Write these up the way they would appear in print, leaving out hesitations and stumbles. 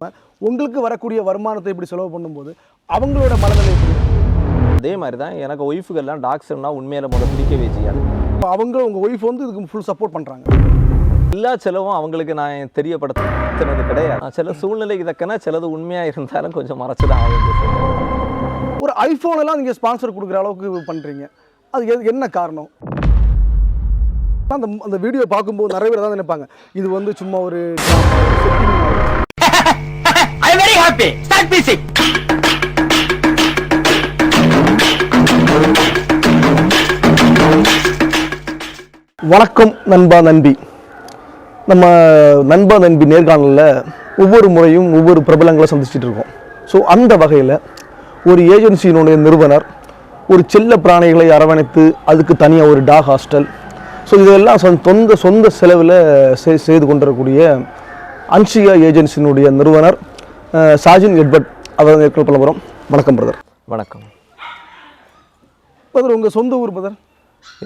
உங்களுக்கு வரக்கூடிய வருமானத்தை இப்படி செலவு பண்ணும்போது அவங்களோட மனநிலை எப்படி? அதே மாதிரி தான் எனக்கு ஒய்ஃபுகள்லாம் டாக்ஸ்னா உண்மையில பிடிக்கவே செய்யாது. அவங்க உங்கள் ஒய்ஃப் வந்து இதுக்கு ஃபுல் சப்போர்ட் பண்ணுறாங்க. எல்லா செலவும் அவங்களுக்கு நான் தெரியப்படுத்தினது கிடையாது. சில சூழ்நிலைக்கு தக்கன சிலது உண்மையாக இருந்தாலும் கொஞ்சம் மறைச்சு தான் ஆகுது. ஒரு ஐஃபோன் எல்லாம் நீங்கள் ஸ்பான்சர் கொடுக்குற அளவுக்கு பண்ணுறீங்க, அது என்ன காரணம்? அந்த வீடியோ பார்க்கும்போது நிறைய பேர் தான் நினைப்பாங்க இது வந்து சும்மா ஒரு வணக்கம் நண்பா நண்பி. நம்ம நண்பா நண்பி நேர்காணலில் ஒவ்வொரு முறையும் ஒவ்வொரு பிரபலங்களை சந்திச்சுட்டு இருக்கோம். ஸோ அந்த வகையில் ஒரு ஏஜென்சியினுடைய நிறுவனர் ஒரு செல்ல பிராணிகளை அரவணைத்து அதுக்கு தனியாக ஒரு டாக் ஹாஸ்டல், ஸோ இதெல்லாம் சொந்த செலவில் செய்து கொண்டிருக்கக்கூடிய அன்ஷிகா ஏஜென்சியினுடைய நிறுவனர் சாஜின் எட்வர்ட் அவர் நேர்காணல் பண்ண போகிறோம். வணக்கம் பிரதர். வணக்கம் பிரதர். உங்கள் சொந்த ஊர் பிரதர்?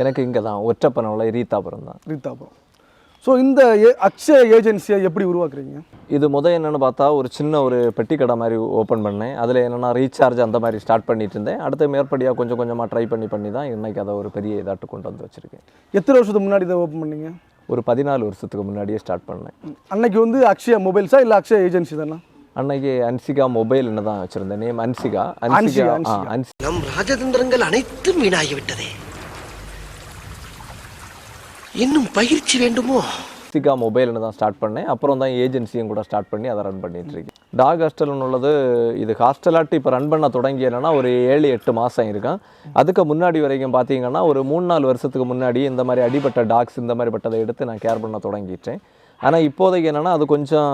எனக்கு இங்கே தான் ஒற்றப்பனவில் ரீத்தாபுரம் தான். ரீத்தாபுரம். ஸோ இந்த அக்ஷயா ஏஜென்சியை எப்படி உருவாக்குறீங்க? இது என்னென்னு பார்த்தா ஒரு சின்ன ஒரு பெட்டி கடை மாதிரி ஓப்பன் பண்ணேன். அதில் என்னென்னா ரீசார்ஜ் அந்த மாதிரி ஸ்டார்ட் பண்ணிட்டு இருந்தேன். அடுத்த மேற்படியாக கொஞ்சம் கொஞ்சமாக ட்ரை பண்ணி தான் இன்றைக்கி அதை ஒரு பெரிய இதாட்டு கொண்டு வந்து வச்சுருக்கேன். எத்தனை வருஷத்துக்கு முன்னாடி இதை ஓப்பன் பண்ணீங்க? ஒரு 14 வருஷத்துக்கு முன்னாடியே ஸ்டார்ட் பண்ணேன். அன்னைக்கு வந்து அக்ஷயா மொபைல்ஸா இல்லை அக்ஷயா ஏஜென்சி தானே? அன்னைக்கு அன்சிகா மொபைல்னு தான் வச்சுருந்தேன். நேம் அன்சிகா. நம் ராஜதந்திரங்கள் அனைத்தும் வீணாகிவிட்டதே, இன்னும் பயிற்சி வேண்டுமோ? அன்சிகா மொபைல்னு தான் ஸ்டார்ட் பண்ணேன். அப்புறம் தான் ஏஜென்சியும் கூட ஸ்டார்ட் பண்ணி அதை ரன் பண்ணிட்டு இருக்கேன். டாக் ஹாஸ்டல்னு உள்ளது இது ஹாஸ்டலாட்டு இப்போ ரன் பண்ண தொடங்கி என்னன்னா ஒரு 7-8 மாதம் இருக்கும். அதுக்கு முன்னாடி வரைக்கும் பார்த்தீங்கன்னா ஒரு 3-4 வருஷத்துக்கு முன்னாடி இந்த மாதிரி அடிபட்ட டாக்ஸ் இந்த மாதிரி பட்டதை எடுத்து நான் கேர் பண்ண தொடங்கிட்டேன். ஆனால் இப்போதைக்கு என்னென்னா அது கொஞ்சம்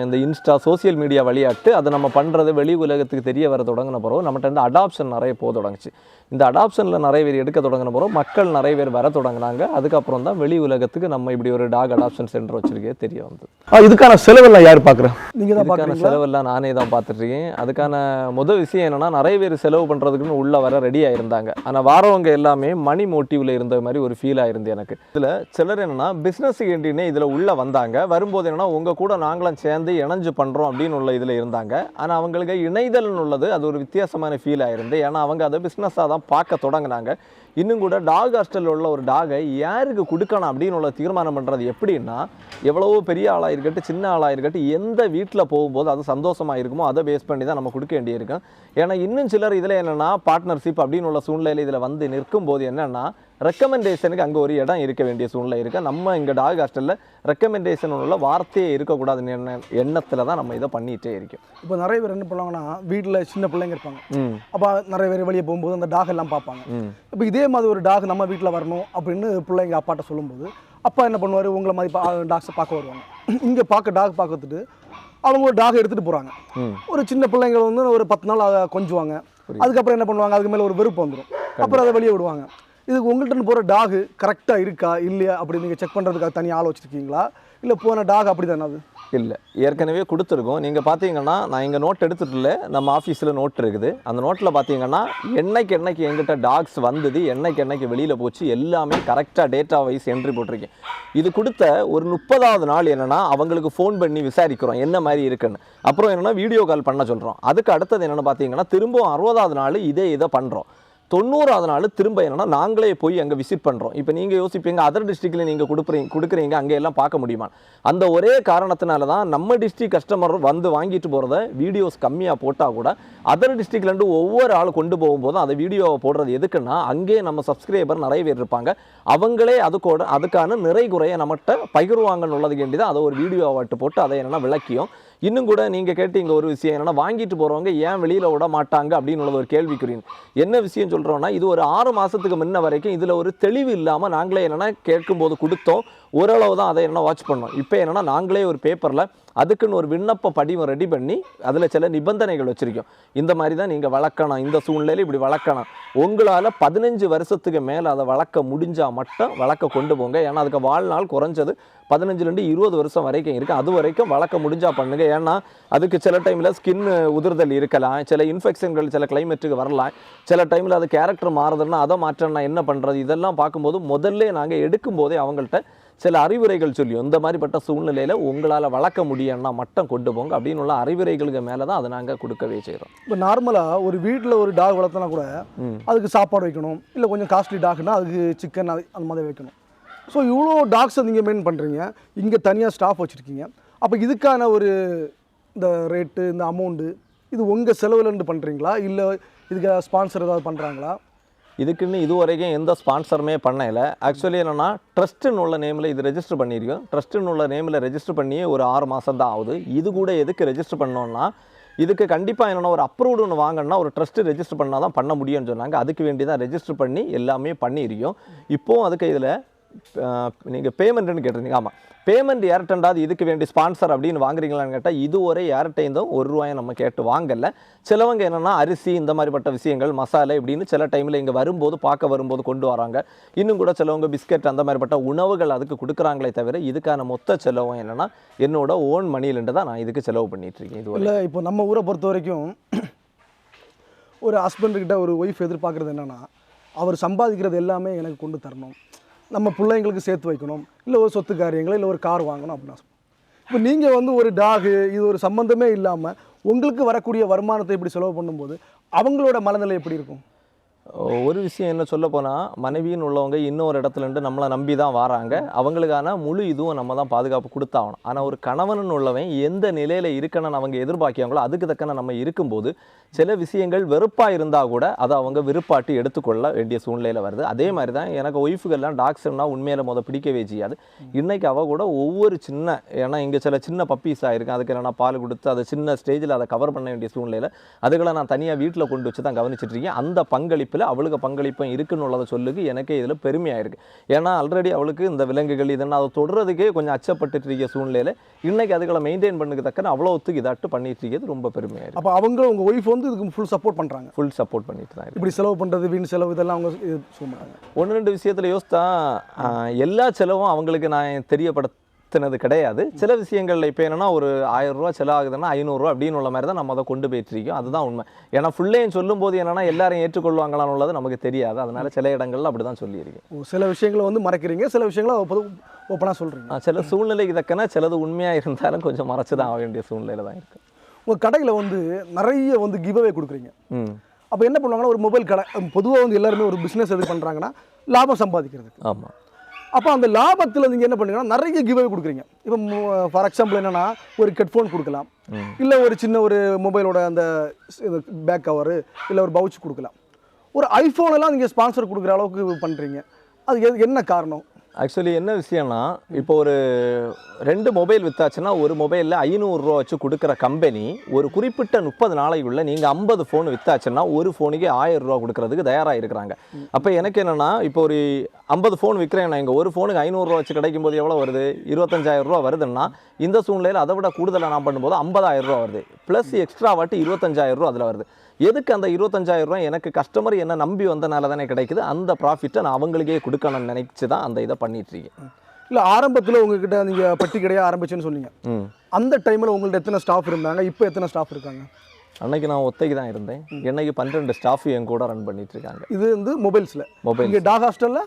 இந்த இன்ஸ்டா சோசியல் மீடியா வழியாட்டு அதை நம்ம பண்ணுறது வெளி உலகத்துக்கு தெரிய வர தொடங்கின பிறகு நம்மகிட்ட வந்து அடாப்ஷன் நிறைய போக தொடங்குச்சு. இந்த அடாப்ஷனில் நிறைய பேர் எடுக்க தொடங்கின பிறகு மக்கள் நிறைய பேர் வர தொடங்கினாங்க. அதுக்கப்புறம் தான் வெளி உலகத்துக்கு நம்ம இப்படி ஒரு டாக் அடாப்ஷன் சென்டர் வச்சிருக்கே தெரிய வந்தது. இதுக்கான செலவெல்லாம் யார் பார்க்குறேன்? நீங்கள் தான் இதுக்கான செலவெல்லாம் நானே தான் பார்த்துட்ருக்கேன். அதுக்கான முதல் விஷயம் என்னென்னா நிறைய பேர் செலவு பண்ணுறதுக்குன்னு உள்ளே வர ரெடியாக இருந்தாங்க. ஆனால் வாரவங்க எல்லாமே மணி மோட்டிவில் இருந்த மாதிரி ஒரு ஃபீலாக இருந்து எனக்கு. இதில் சிலர் என்னென்னா பிஸ்னஸுக்கு வேண்டினே இதில் உள்ளே வந்தாங்க. வரும்போது என்னன்னா உங்கள் கூட நாங்களும் சேர்ந்து இணைஞ்சு பண்ணுறோம் அப்படின்னு உள்ள இதில் இருந்தாங்க. ஆனால் அவங்களுக்கு இணைதல்னு உள்ளது அது ஒரு வித்தியாசமான ஃபீலாக இருந்து. ஏன்னா அவங்க அதை பிஸ்னஸாக தான் பார்க்க தொடங்கினாங்க. இன்னும் கூட டாக் ஹாஸ்டலில் உள்ள ஒரு டாகை யாருக்கு கொடுக்கணும் அப்படின்னு உள்ள தீர்மானம் பண்ணுறது எப்படின்னா, எவ்வளவோ பெரிய ஆளாக இருக்கட்டும் சின்ன ஆளாக இருக்கட்டும் எந்த வீட்டில் போகும்போது அது சந்தோஷமாக இருக்குமோ அதை பேஸ் பண்ணி தான் நம்ம கொடுக்க வேண்டியிருக்கும். ஏன்னா இன்னும் சிலர் இதில் என்னென்னா பார்ட்னர்ஷிப் அப்படின்னு உள்ள சூழ்நிலையில் இதில் வந்து நிற்கும் போது என்னென்னா ரெக்கமெண்டேஷனுக்கு அங்கே ஒரு இடம் இருக்க வேண்டிய சூழ்நிலை இருக்குது. நம்ம இங்கே டாக் ஹாஸ்டலில் ரெக்கமெண்டேஷன் உள்ள வார்த்தையே இருக்கக்கூடாதுன்னு எண்ணத்தில் தான் நம்ம இதை பண்ணிகிட்டே இருக்கோம். இப்போ நிறைய பேர் என்ன பண்ணுவாங்கன்னா வீட்டில் சின்ன பிள்ளைங்க இருப்பாங்க. அப்போ நிறைய பேர் வெளியே போகும்போது அந்த டாக் எல்லாம் பார்ப்பாங்க. இப்போ இதே மாதிரி ஒரு டாக் நம்ம வீட்டில் வரணும் அப்படின்னு பிள்ளைங்க அப்பாட்ட சொல்லும்போது அப்பா என்ன பண்ணுவார், உங்களை மாதிரி டாக்ஸை பார்க்க வருவாங்க. இங்கே டாக் பார்த்துட்டு அவங்க ஒரு டாக் எடுத்துகிட்டு போகிறாங்க. ஒரு சின்ன பிள்ளைங்க வந்து ஒரு 10 நாள் அதை கொஞ்சுவாங்க. அதுக்கப்புறம் என்ன பண்ணுவாங்க, அதுக்கு மேலே ஒரு வெறுப்பு வந்துடும். அப்புறம் அதை வெளியே விடுவாங்க. இதுக்கு உங்கள்கிட்ட போகிற டாகு கரெக்டாக இருக்கா இல்லையா அப்படி நீங்கள் செக் பண்ணுறதுக்காக தனியாக ஆள் வச்சுருக்கீங்களா, இல்லை போன டாக் அப்படி தானே? அது இல்லை, ஏற்கனவே கொடுத்துருக்கோம். நீங்கள் பார்த்தீங்கன்னா நான் இங்கே நோட் எடுத்துகிட்டு இல்லை, நம்ம ஆஃபீஸில் நோட் இருக்குது. அந்த நோட்டில் பார்த்தீங்கன்னா என்னைக்கு எங்கிட்ட டாக்ஸ் வந்தது, என்னைக்கு வெளியில் போச்சு எல்லாமே கரெக்டாக டேட்டா வைஸ் என்ட்ரி போட்டிருக்கேன். இது கொடுத்த ஒரு 30வது நாள் என்னென்னா அவங்களுக்கு ஃபோன் பண்ணி விசாரிக்கிறோம் என்ன மாதிரி இருக்குன்னு. அப்புறம் என்னென்னா வீடியோ கால் பண்ண சொல்கிறோம். அதுக்கு அடுத்தது என்னென்னு பார்த்தீங்கன்னா திரும்பவும் 60வது நாள் இதை பண்ணுறோம். 90வது நாள் திரும்ப என்னன்னா நாங்களே போய் அங்கே விசிட் பண்ணுறோம். இப்போ நீங்கள் யோசிப்பீங்க அதர் டிஸ்ட்ரிக்டில் நீங்கள் கொடுக்குறீங்க அங்கே எல்லாம் பார்க்க முடியுமா? அந்த ஒரே காரணத்தினால தான் நம்ம டிஸ்ட்ரிக்ட் கஸ்டமர் வந்து வாங்கிட்டு போகிறத வீடியோஸ் கம்மியாக போட்டால் கூட அதர் டிஸ்ட்ரிக்ட்லேருந்து ஒவ்வொரு ஆள் கொண்டு போகும்போதும் அதை வீடியோவை போடுறது எதுக்குன்னா அங்கே நம்ம சப்ஸ்கிரைபர் நிறைய பேர் இருப்பாங்க. அவங்களே அதுக்கான நிறை குறைய நம்மகிட்ட பகிர்வாங்கன்னு உள்ளதுக்கு வேண்டி தான் அதை ஒரு வீடியோவாட்டு போட்டு அதை என்னென்னா விளக்கியும். இன்னும் கூட நீங்கள் கேட்டீங்க ஒரு விஷயம் என்னென்னா வாங்கிட்டு போகிறவங்க ஏன் வெளியில் விட மாட்டாங்க அப்படின்னு ஒரு கேள்விக்குறீங்க. என்ன விஷயம் சொல்கிறோன்னா இது ஒரு 6 மாதத்துக்கு முன்ன வரைக்கும் இதில் ஒரு தெளிவு இல்லாமல் நாங்களே என்னென்னா கேட்கும்போது கொடுத்தோம். ஓரளவு தான் அதை என்ன வாட்ச் பண்ணோம். இப்போ என்னென்னா நாங்களே ஒரு பேப்பரில் அதுக்குன்னு ஒரு விண்ணப்ப படிவம் ரெடி பண்ணி அதில் சில நிபந்தனைகள் வச்சுருக்கோம். இந்த மாதிரி தான் நீங்கள் வளர்க்கணும், இந்த சூழ்நிலையில் இப்படி வளர்க்கணும். உங்களால் 15 வருஷத்துக்கு மேலே அதை வளர்க்க முடிஞ்சால் மட்டும் வளர்க்க கொண்டு போங்க. ஏன்னா அதுக்கு வாழ்நாள் குறைஞ்சது 15லேருந்து 20 வருஷம் வரைக்கும் இருக்குது. அது வரைக்கும் வளர்க்க முடிஞ்சால் பண்ணுங்கள். ஏன்னா அதுக்கு சில டைமில் ஸ்கின் உதிர்தல் இருக்கலாம், சில இன்ஃபெக்ஷன்கள் சில கிளைமேட்டுக்கு வரலாம், சில டைமில் அது கேரக்டர் மாறுதுன்னா அதை மாற்றம்னா என்ன பண்ணுறது, இதெல்லாம் பார்க்கும்போது முதல்ல நாங்கள் எடுக்கும்போதே அவங்கள்ட்ட சில அறிவுரைகள் சொல்லியும் இந்த மாதிரிப்பட்ட சூழ்நிலையில் உங்களால் வளர்க்க முடியும்னா மட்டும் கொண்டு போங்க அப்படின்னு உள்ள அறிவுரைகளுக்கு மேலே தான் அதை நாங்கள் கொடுக்கவே செய்கிறோம். இப்போ நார்மலாக ஒரு வீட்டில் ஒரு டாக் வளர்த்தனா கூட அதுக்கு சாப்பாடு வைக்கணும், இல்லை கொஞ்சம் காஸ்ட்லி டாக்னா அதுக்கு சிக்கன் அந்த மாதிரி வைக்கணும். ஸோ இவ்வளோ டாக்ஸை நீங்கள் மெயின் பண்ணுறீங்க, இங்கே தனியாக ஸ்டாஃப் வச்சுருக்கீங்க. அப்போ இதுக்கான ஒரு இந்த ரேட்டு, இந்த அமௌண்ட்டு இது உங்கள் செலவுலேருந்து பண்ணுறீங்களா, இல்லை இதுக்கு ஸ்பான்சர் ஏதாவது பண்ணுறாங்களா? இதுக்குன்னு இது வரைக்கும் எந்த ஸ்பான்சருமே பண்ணல. ஆக்சுவலி என்னென்னா ட்ரஸ்ட்டுன்னு உள்ள நேமில் இது ரெஜிஸ்டர் பண்ணியிருக்கோம். ட்ரஸ்ட்டுன்னு உள்ள நேமில் ரெஜிஸ்டர் பண்ணி ஒரு 6 மாதம் தான் ஆகுது. இது கூட எதுக்கு ரெஜிஸ்டர் பண்ணோன்னா, இதுக்கு கண்டிப்பாக என்னென்னா ஒரு அப்ரூவ்டு ஒன்று வாங்கினா ஒரு ட்ரஸ்ட்டு ரெஜிஸ்டர் பண்ணால் தான் பண்ண முடியும்னு சொன்னாங்க. அதுக்கு வேண்டி தான் ரெஜிஸ்டர் பண்ணி எல்லாமே பண்ணியிருக்கோம். இப்போது அதுக்கு இதில் நீங்கள் பேமெண்ட்டுன்னு கேட்டிருந்தீங்க. ஆமாம், பேமெண்ட் யார்கிட்டண்டாது இதுக்கு வேண்டி ஸ்பான்சர் அப்படின்னு வாங்குறீங்களான்னு கேட்டால் இதுவரை யார்கிட்டையும் ₹1 நம்ம கேட்டு வாங்கலை. சிலவங்க என்னென்னா அரிசி இந்த மாதிரிப்பட்ட விஷயங்கள், மசாலா இப்படின்னு சில டைமில் இங்கே வரும்போது பார்க்க வரும்போது கொண்டு வராங்க. இன்னும் கூட சிலவங்க பிஸ்கெட் அந்த மாதிரிப்பட்ட உணவுகள் அதுக்கு கொடுக்குறாங்களே தவிர இதுக்கான மொத்த செலவும் என்னென்னா என்னோட ஓன் மணிலேருந்து தான் நான் இதுக்கு செலவு பண்ணிகிட்ருக்கேன். இது இல்லை, இப்போ நம்ம ஊரை பொறுத்த வரைக்கும் ஒரு ஹஸ்பண்டுக்கிட்ட ஒரு ஒய்ஃப் எதிர்பார்க்குறது என்னென்னா, அவர் சம்பாதிக்கிறது எல்லாமே எனக்கு கொண்டு தரணும், நம்ம பிள்ளைங்களுக்கு சேர்த்து வைக்கணும், இல்லை ஒரு சொத்து காரியங்கள், இல்லை ஒரு கார் வாங்கணும் அப்படின்னு. இப்போ நீங்கள் வந்து ஒரு டாகு இது ஒரு சம்மந்தமே இல்லாமல் உங்களுக்கு வரக்கூடிய வருமானத்தை இப்படி செலவு பண்ணும்போது அவங்களோட மனநிலை எப்படி இருக்கும்? ஒரு விஷயம் என்ன சொல்ல போனால், மனைவின்னு உள்ளவங்க இன்னொரு இடத்துலேருந்து நம்மளை நம்பி தான் வராங்க. அவங்களுக்கான முழு இதுவும் நம்ம தான் பாதுகாப்பு கொடுத்தாகணும். ஆனால் ஒரு கணவன் உள்ளவன் எந்த நிலையில் இருக்கணும்னு அவங்க எதிர்பார்க்காங்களோ அதுக்கு தக்கன நம்ம இருக்கும்போது சில விஷயங்கள் வெறுப்பாக இருந்தால் கூட அதை அவங்க விருப்பாட்டி எடுத்துக்கொள்ள வேண்டிய சூழ்நிலையில் வருது. அதே மாதிரி தான் எனக்கு ஒய்ஃபுகள்லாம் டாக்ஸ்னால் உண்மையில் பிடிக்கவே செய்யாது. இன்றைக்கி அவள் கூட ஒவ்வொரு சின்ன, ஏன்னா இங்கே சில சின்ன பப்பீஸ் ஆகிருக்கு, அதுக்கு நான் பால் கொடுத்து அதை சின்ன ஸ்டேஜில் அதை கவர் பண்ண வேண்டிய சூழ்நிலையில் அதுகளை நான் தனியாக வீட்டில் கொண்டு வச்சு தான் கவனிச்சிட்டு இருக்கேன். அந்த பங்களிப்பு அவளுக்கு பங்களிப்பும் இருக்குன்னு உள்ளதை சொல்லுக்கு எனக்கே இதில் பெருமையாக இருக்குது. ஏன்னா ஆல்ரெடி அவளுக்கு இந்த விலங்குகள் இதெல்லாம் அதை தொடுறதுக்கே கொஞ்சம் அச்சப்பட்டு இருக்க சூழ்நிலையில் இன்றைக்கி அதுகளை மெயின்டைன் பண்ணுறதுக்கு தக்கன அவ்வளோத்துக்கு இதாட்டு பண்ணிட்டு இருக்கிறது ரொம்ப பெருமையாக இருக்குது. அப்போ அவங்க உங்கள் ஒய்ஃப் வந்து இதுக்கு ஃபுல் சப்போர்ட் பண்ணுறாங்க? ஃபுல் சப்போர்ட் பண்ணிட்டு தான் இப்படி செலவு பண்ணுறது, வீண் செலவு இதெல்லாம் அவங்க சொல்ல மாட்டாங்க. 1-2 விஷயத்தில் யோசித்தா எல்லா செலவும் அவங்களுக்கு நான் தெரியப்படுத்தினது கிடையாது. சில விஷயங்கள் இப்போ என்னென்னா ஒரு ₹1000 செலவாகுதுன்னா ₹500 அப்படின்னு உள்ள மாதிரி தான் நம்ம அதை கொண்டு போயிட்டு இருக்கோம். அதுதான் உண்மை. ஏன்னா ஃபுல்லையும் சொல்லும்போது என்னென்னா எல்லாரும் ஏற்றுக்கொள்வாங்களான்னு உள்ளது நமக்கு தெரியாது. அதனால சில இடங்கள்ல அப்படி தான் சொல்லியிருக்கேன். சில விஷயங்களை வந்து மறைக்கிறீங்க, சில விஷயங்களை ஓப்பனாக சொல்கிறீங்க. சில சூழ்நிலைக்கு தக்கன சிலது உண்மையாக இருந்தாலும் கொஞ்சம் மறைச்சு தான் ஆக வேண்டிய சூழ்நிலையில் தான் இருக்குது. உங்கள் கடையில் வந்து நிறைய வந்து கிவ்அவே கொடுக்குறீங்க. அப்போ என்ன பண்ணுவாங்கன்னா, ஒரு மொபைல் கடை பொதுவாக வந்து எல்லாருமே ஒரு பிஸ்னஸ் எது பண்ணுறாங்கன்னா லாபம் சம்பாதிக்கிறதுக்கு. ஆமாம். அப்போ அந்த லாபத்தில் நீங்கள் என்ன பண்ணுறீங்கன்னா நிறைய கிவ்அவே கொடுக்குறீங்க. இப்போ ஃபார் எக்ஸாம்பிள் என்னென்னா ஒரு ஹெட்ஃபோன் கொடுக்கலாம், இல்லை ஒரு சின்ன ஒரு மொபைலோட அந்த பேக் கவரு, இல்லை ஒரு பவுச் கொடுக்கலாம். ஒரு ஐஃபோனெல்லாம் நீங்கள் ஸ்பான்சர் கொடுக்குற அளவுக்கு பண்ணுறீங்க. அது என்ன காரணம்? ஆக்சுவலி என்ன விஷயம்னா, இப்போ ஒரு 2 மொபைல் விற்றாச்சுன்னா ஒரு மொபைலில் ₹500 வச்சு கொடுக்குற கம்பெனி ஒரு குறிப்பிட்ட 30 நாளைக்குள்ள நீங்கள் 50 ஃபோன் விற்றாச்சுன்னா ஒரு ஃபோனுக்கே ₹1000 கொடுக்குறதுக்கு தயாராக இருக்கிறாங்க. அப்போ எனக்கு என்னென்னா, இப்போ ஒரு 50 ஃபோன் விற்கிறேன், இங்கே ஒரு ஃபோனுக்கு ₹500 வச்சு கிடைக்கும் போது எவ்வளோ வருது? ₹25,000 வருதுன்னா இந்த சூழ்நிலையில் அதை விட கூடுதலாக நான் பண்ணும்போது ₹50,000 வருது. ப்ளஸ் எக்ஸ்ட்ரா வாட்டி ₹25,000 அதில் வருது. எதுக்கு அந்த ₹25,000 எனக்கு கஸ்டமர் என்ன நம்பி வந்தனால தானே கிடைக்குது. அந்த ப்ராஃபிட்டை நான் அவங்களுக்கே கொடுக்கணும்னு நினைச்சு தான் அந்த இதை பண்ணிட்டுருக்கேன். இல்லை, ஆரம்பத்தில் உங்ககிட்ட நீங்கள் பட்டி கடையாக ஆரம்பிச்சுன்னு சொன்னீங்க. அந்த டைமில் உங்கள்ட்ட எத்தனை ஸ்டாஃப் இருந்தாங்க, இப்போ எத்தனை ஸ்டாஃப் இருக்காங்க? அன்னைக்கு நான் ஒத்தைக்கு தான் இருந்தேன். என்னைக்கு 12 ஸ்டாஃப் என் கூட ரன் பண்ணிட்டு இருக்காங்க. இது வந்து மொபைல்ஸில். இங்கே டாக் ஹாஸ்டலில்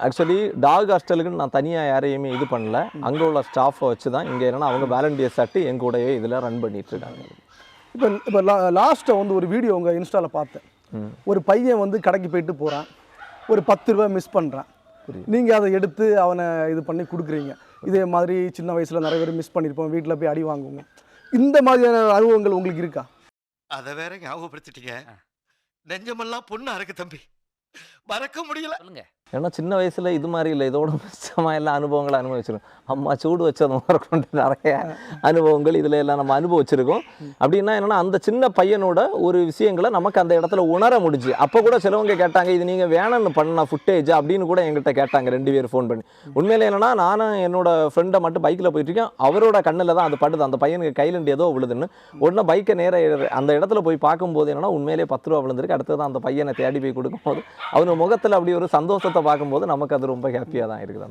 ஆக்சுவலி டாக் ஹாஸ்டலுக்குன்னு நான் தனியாக யாரையுமே இது பண்ணல. அங்கே உள்ள ஸ்டாஃபை வச்சு தான் இங்கே என்னென்னா அவங்க வாலண்டியர்ஸ் ஆட்டு என் கூடவே இதில் ரன் பண்ணிட்டு இருக்காங்க. இப்போ லாஸ்ட்டாக வந்து ஒரு வீடியோ உங்கள் இன்ஸ்டாவில் பார்த்தேன். ஒரு பையன் வந்து கடைக்கு போயிட்டு போகிறான், ஒரு ₹10 மிஸ் பண்ணுறான். நீங்கள் அதை எடுத்து அவனை இது பண்ணி கொடுக்குறீங்க. இதே மாதிரி சின்ன வயசில் நிறைய பேர் மிஸ் பண்ணியிருப்போம், வீட்டில் போய் அடி வாங்குவோங்க. இந்த மாதிரியான அனுபவங்கள் உங்களுக்கு இருக்கா? அதை வேற ஞாபகப்படுத்திட்டீங்க. நெஞ்சமெல்லாம் பொண்ணா இருக்கு தம்பி, மறக்க முடியல. ஏன்னா சின்ன வயசில் இது மாதிரி இல்லை, இதோட மிச்சமாக எல்லா அனுபவங்களை அனுபவிச்சிருக்கோம். அம்மா சூடு வச்சது கொண்டு நிறைய அனுபவங்கள் இதில் எல்லாம் நம்ம அனுபவிச்சிருக்கோம். அப்படின்னா என்னென்னா அந்த சின்ன பையனோட ஒரு விஷயங்களை நமக்கு அந்த இடத்துல உணர முடிஞ்சு. அப்போ கூட சிலவங்க கேட்டாங்க, இது நீங்கள் வேணும்னு பண்ண ஃபுட்டேஜ் அப்படின்னு கூட எங்கிட்ட கேட்டாங்க 2 பேர் ஃபோன் பண்ணி. உண்மையிலே என்னென்னா நானும் என்னோட ஃப்ரெண்டை மட்டும் பைக்கில் போயிட்டுருக்கேன். அவரோட கண்ணில் தான் அது படுது, அந்த பையனுக்கு கையிலண்டு ஏதோ விழுதுன்னு. உடனே பைக்கை நேராக அந்த இடத்துல போய் பார்க்கும்போது என்னென்னா உண்மையிலே ₹10 விழுந்திருக்கு. அடுத்தது தான் அந்த பையனை தேடி போய் கொடுக்கும்போது அவனோட முகத்தில் அப்படி ஒரு சந்தோஷத்தை பார்க்கும்போது நமக்கு அது ரொம்ப ஹாப்பியாக தான் இருக்குது.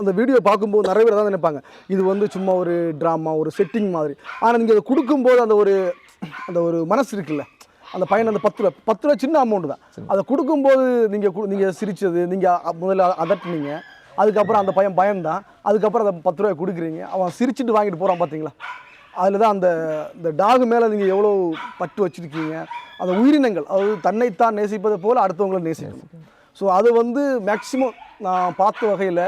அந்த வீடியோ பார்க்கும்போது நிறைய பேர் தான் நினைப்பாங்க இது வந்து சும்மா ஒரு ட்ராமா, ஒரு செட்டிங் மாதிரி. ஆனால் நீங்கள் அதை கொடுக்கும்போது அந்த ஒரு மனசு இருக்குல்ல, அந்த பையன் அந்த ₹10 சின்ன அமௌண்ட் தான். அதை கொடுக்கும்போது நீங்கள் சிரித்தது, நீங்கள் முதல்ல அதட்டினீங்க, அதுக்கப்புறம் அந்த பையன் பயந்தான், அதுக்கப்புறம் அதை 10 ரூபாய் கொடுக்குறீங்க, அவன் சிரிச்சுட்டு வாங்கிட்டு போகிறான் பார்த்தீங்களா? அதில் தான் இந்த டாக் மேலே நீங்கள் எவ்வளோ பட்டு வச்சுருக்கீங்க. அந்த உயிரினங்கள் அதாவது தன்னைத்தான் நேசிப்பதை போல் அடுத்தவங்களை நேசிக்கணும். ஸோ அது வந்து மேக்சிமம் நான் பார்த்த வகையில்